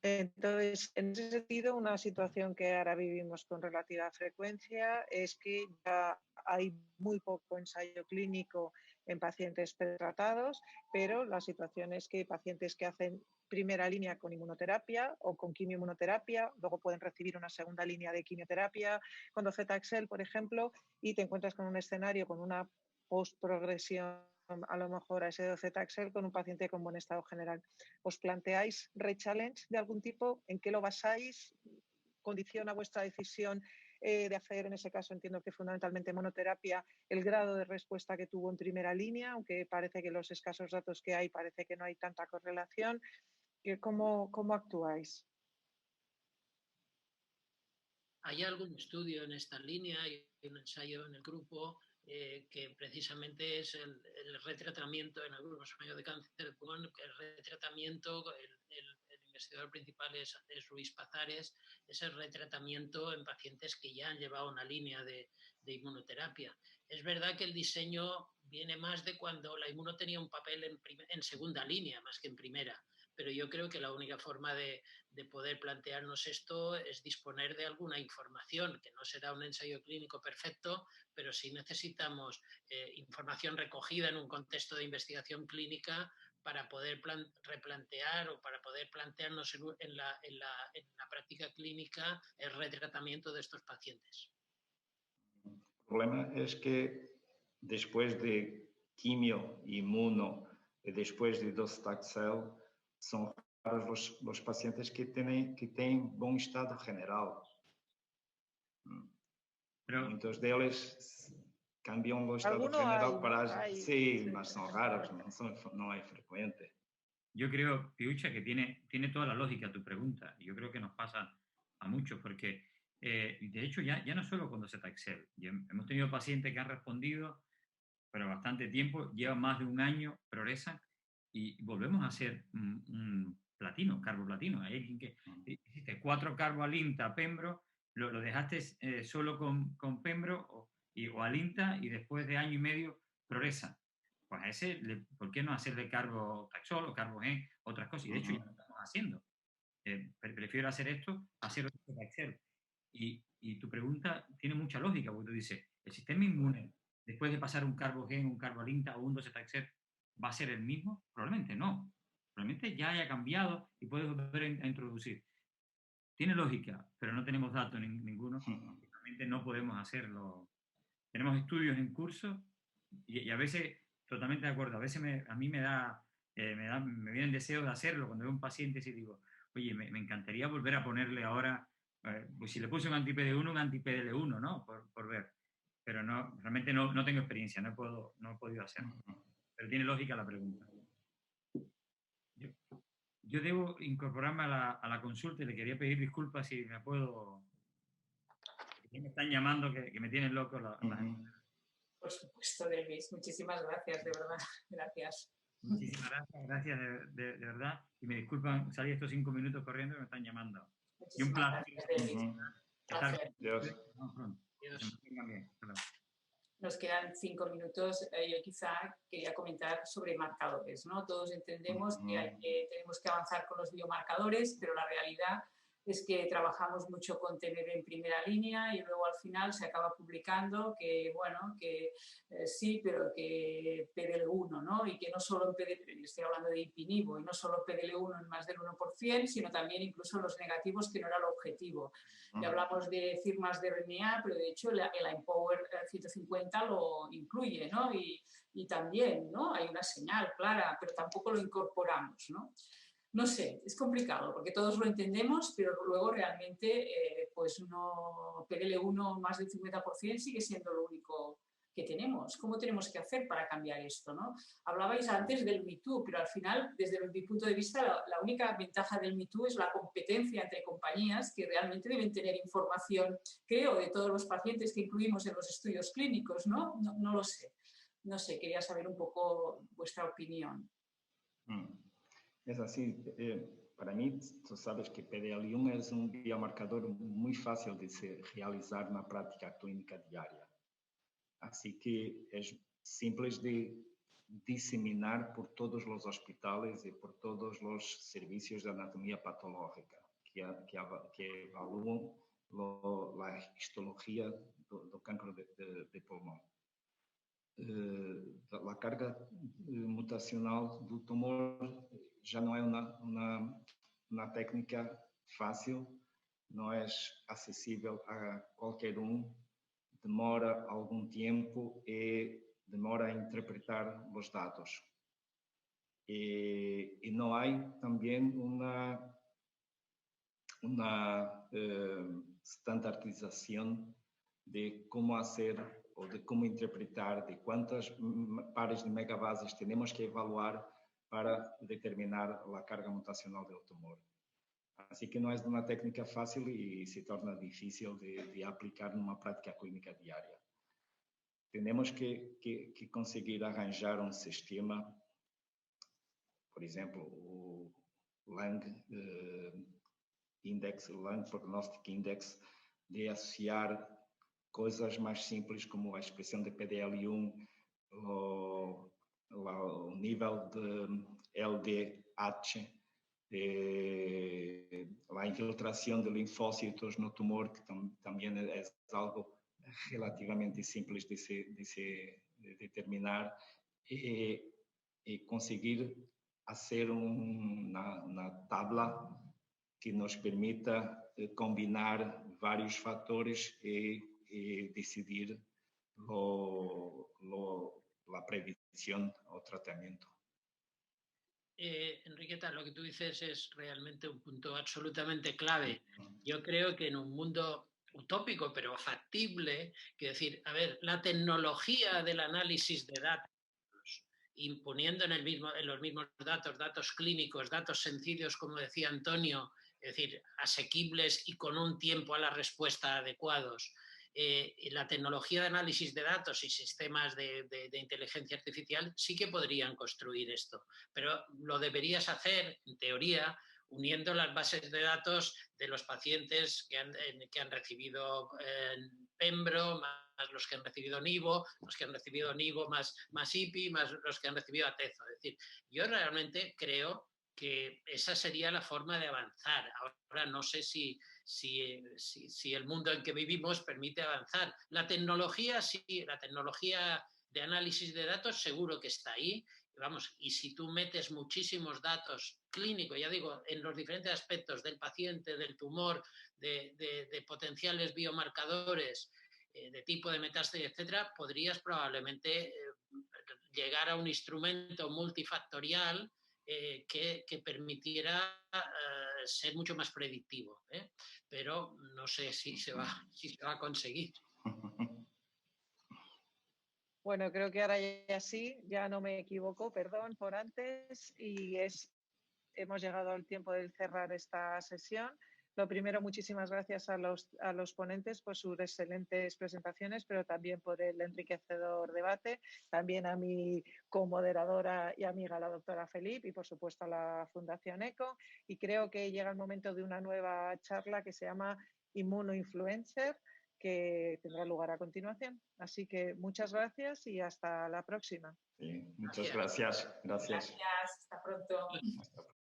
Entonces, en ese sentido, una situación que ahora vivimos con relativa frecuencia es que ya hay muy poco ensayo clínico en pacientes pretratados, pero la situación es que hay pacientes que hacen primera línea con inmunoterapia o con quimioinmunoterapia, luego pueden recibir una segunda línea de quimioterapia con docetaxel, por ejemplo, y te encuentras con un escenario con una postprogresión a lo mejor a ese docetaxel con un paciente con buen estado general. ¿Os planteáis rechallenge de algún tipo? ¿En qué lo basáis? ¿Condiciona vuestra decisión de hacer, en ese caso entiendo que fundamentalmente monoterapia, el grado de respuesta que tuvo en primera línea, aunque parece que los escasos datos que hay parece que no hay tanta correlación? ¿Cómo actuáis? Hay algún estudio en esta línea, hay un ensayo en el grupo que precisamente es el retratamiento en el grupo español de cáncer de pulmón, el retratamiento, el investigador principal es Ruiz Pazares, es el retratamiento en pacientes que ya han llevado una línea de inmunoterapia. Es verdad que el diseño viene más de cuando la inmuno tenía un papel en segunda línea más que en primera, pero yo creo que la única forma de poder plantearnos esto es disponer de alguna información, que no será un ensayo clínico perfecto, pero sí necesitamos información recogida en un contexto de investigación clínica para poder replantear o para poder plantearnos en la práctica clínica el retratamiento de estos pacientes. El problema es que después de quimio, inmuno, después de docetaxel, son raros los pacientes que tienen buen estado general. Pero muchos de ellos cambian el estado general para... Sí, mas son raros, no hay frecuente. Yo creo, Piucha, que tiene toda la lógica tu pregunta. Yo creo que nos pasa a muchos, porque de hecho ya no solo con docetaxel. Hemos tenido pacientes que han respondido, pero bastante tiempo, llevan más de un año, progresan, y volvemos a hacer un platino, carboplatino. Hay alguien que hiciste 4 carboalinta, pembro, lo dejaste solo con pembro o alinta, y después de año y medio progresa. Pues a ese, ¿por qué no hacerle carbotaxol o carbogen, otras cosas? Y de hecho ya lo estamos haciendo. Prefiero hacer esto a hacer otro Excel. Y tu pregunta tiene mucha lógica, porque tú dices, ¿el sistema inmune, después de pasar un carbogen, un carboalinta o un docetaxel, va a ser el mismo? Probablemente no. Probablemente ya haya cambiado y puedes volver a introducir. Tiene lógica, pero no tenemos datos ninguno. Realmente no podemos hacerlo. Tenemos estudios en curso y a veces, totalmente de acuerdo, a veces a mí me vienen deseos de hacerlo cuando veo un paciente y digo, oye, me encantaría volver a ponerle ahora, pues si le puse un anti-PD1, un anti-PDL1, ¿no? Por ver. Pero no, realmente no tengo experiencia, no he podido hacerlo. Pero tiene lógica la pregunta. Yo debo incorporarme a la consulta y le quería pedir disculpas si me puedo... Me están llamando que me tienen loco la gente. Por supuesto, Delvis. Muchísimas gracias, de verdad. Gracias. Muchísimas gracias de verdad. Y me disculpan, salí estos 5 minutos corriendo y me están llamando. Y un placer. Gracias, Dios. Nos quedan 5 minutos. Yo quizá quería comentar sobre marcadores, ¿no? Todos entendemos que tenemos que avanzar con los biomarcadores, pero la realidad es que trabajamos mucho con tener en primera línea y luego al final se acaba publicando que, bueno, que sí, pero que PDL1, ¿no? Y que no solo en estoy hablando de Ipinivo, y no solo PDL1 en más del 1%, sino también incluso los negativos, que no era el objetivo. Y hablamos de firmas de RNA, pero de hecho el Empower 150 lo incluye, ¿no? Y también, ¿no? Hay una señal clara, pero tampoco lo incorporamos, ¿no? No sé, es complicado porque todos lo entendemos, pero luego realmente pues PDL1 más del 50% sigue siendo lo único que tenemos. ¿Cómo tenemos que hacer para cambiar esto, ¿no? Hablabais antes del Me Too, pero al final, desde mi punto de vista, la única ventaja del Me Too es la competencia entre compañías que realmente deben tener información, creo, de todos los pacientes que incluimos en los estudios clínicos, ¿no? No lo sé. No sé, quería saber un poco vuestra opinión. Es así, para mí, tú sabes que PDL1 es un biomarcador muy fácil de se realizar na prática clínica diária. Así que es simple de diseminar por todos los hospitales y por todos los servicios de anatomía patológica que evalúan la histología do cancro de pulmão. A carga mutacional do tumor já não é uma técnica fácil, não é acessível a qualquer um, demora algum tempo e demora a interpretar os dados. E não há também uma standardização de como fazer ou de como interpretar, de quantas pares de megabases temos que evaluar para determinar a carga mutacional do tumor. Assim que não é uma técnica fácil e se torna difícil de aplicar numa prática clínica diária. Temos que conseguir arranjar um sistema, por exemplo, o Lung Index, Lung Prognostic Index, de associar coisas mais simples como a expressão de PDL1, o nível de LDH, a infiltração de linfócitos no tumor, que também é algo relativamente simples de se determinar, e conseguir fazer uma tabla que nos permita combinar vários fatores e decidir la previsión o tratamiento. Enriqueta, lo que tú dices es realmente un punto absolutamente clave. Yo creo que en un mundo utópico, pero factible, que decir, a ver, la tecnología del análisis de datos, imponiendo en los mismos datos clínicos, datos sencillos, como decía Antonio, es decir, asequibles y con un tiempo a la respuesta adecuados. La tecnología de análisis de datos y sistemas de inteligencia artificial sí que podrían construir esto, pero lo deberías hacer, en teoría, uniendo las bases de datos de los pacientes que han recibido Pembro, más los que han recibido Nivo, los que han recibido Nivo más IPI, más los que han recibido Atezo. Es decir, yo realmente creo que esa sería la forma de avanzar. Ahora no sé si el mundo en que vivimos permite avanzar. La tecnología sí, la tecnología de análisis de datos seguro que está ahí. Vamos, y si tú metes muchísimos datos clínicos, ya digo, en los diferentes aspectos del paciente, del tumor, de potenciales biomarcadores, de tipo de metástasis, etcétera, podrías probablemente llegar a un instrumento multifactorial que permitiera ser mucho más predictivo, pero no sé si se va a conseguir. Bueno, creo que ahora ya sí, ya no me equivoco, perdón por antes, y hemos llegado al tiempo de cerrar esta sesión. Lo primero, muchísimas gracias a los ponentes por sus excelentes presentaciones, pero también por el enriquecedor debate, también a mi comoderadora y amiga, la doctora Felip, y por supuesto a la Fundación ECO. Y creo que llega el momento de una nueva charla que se llama Inmunoinfluencer, que tendrá lugar a continuación. Así que muchas gracias y hasta la próxima. Sí, muchas gracias. Gracias, hasta pronto.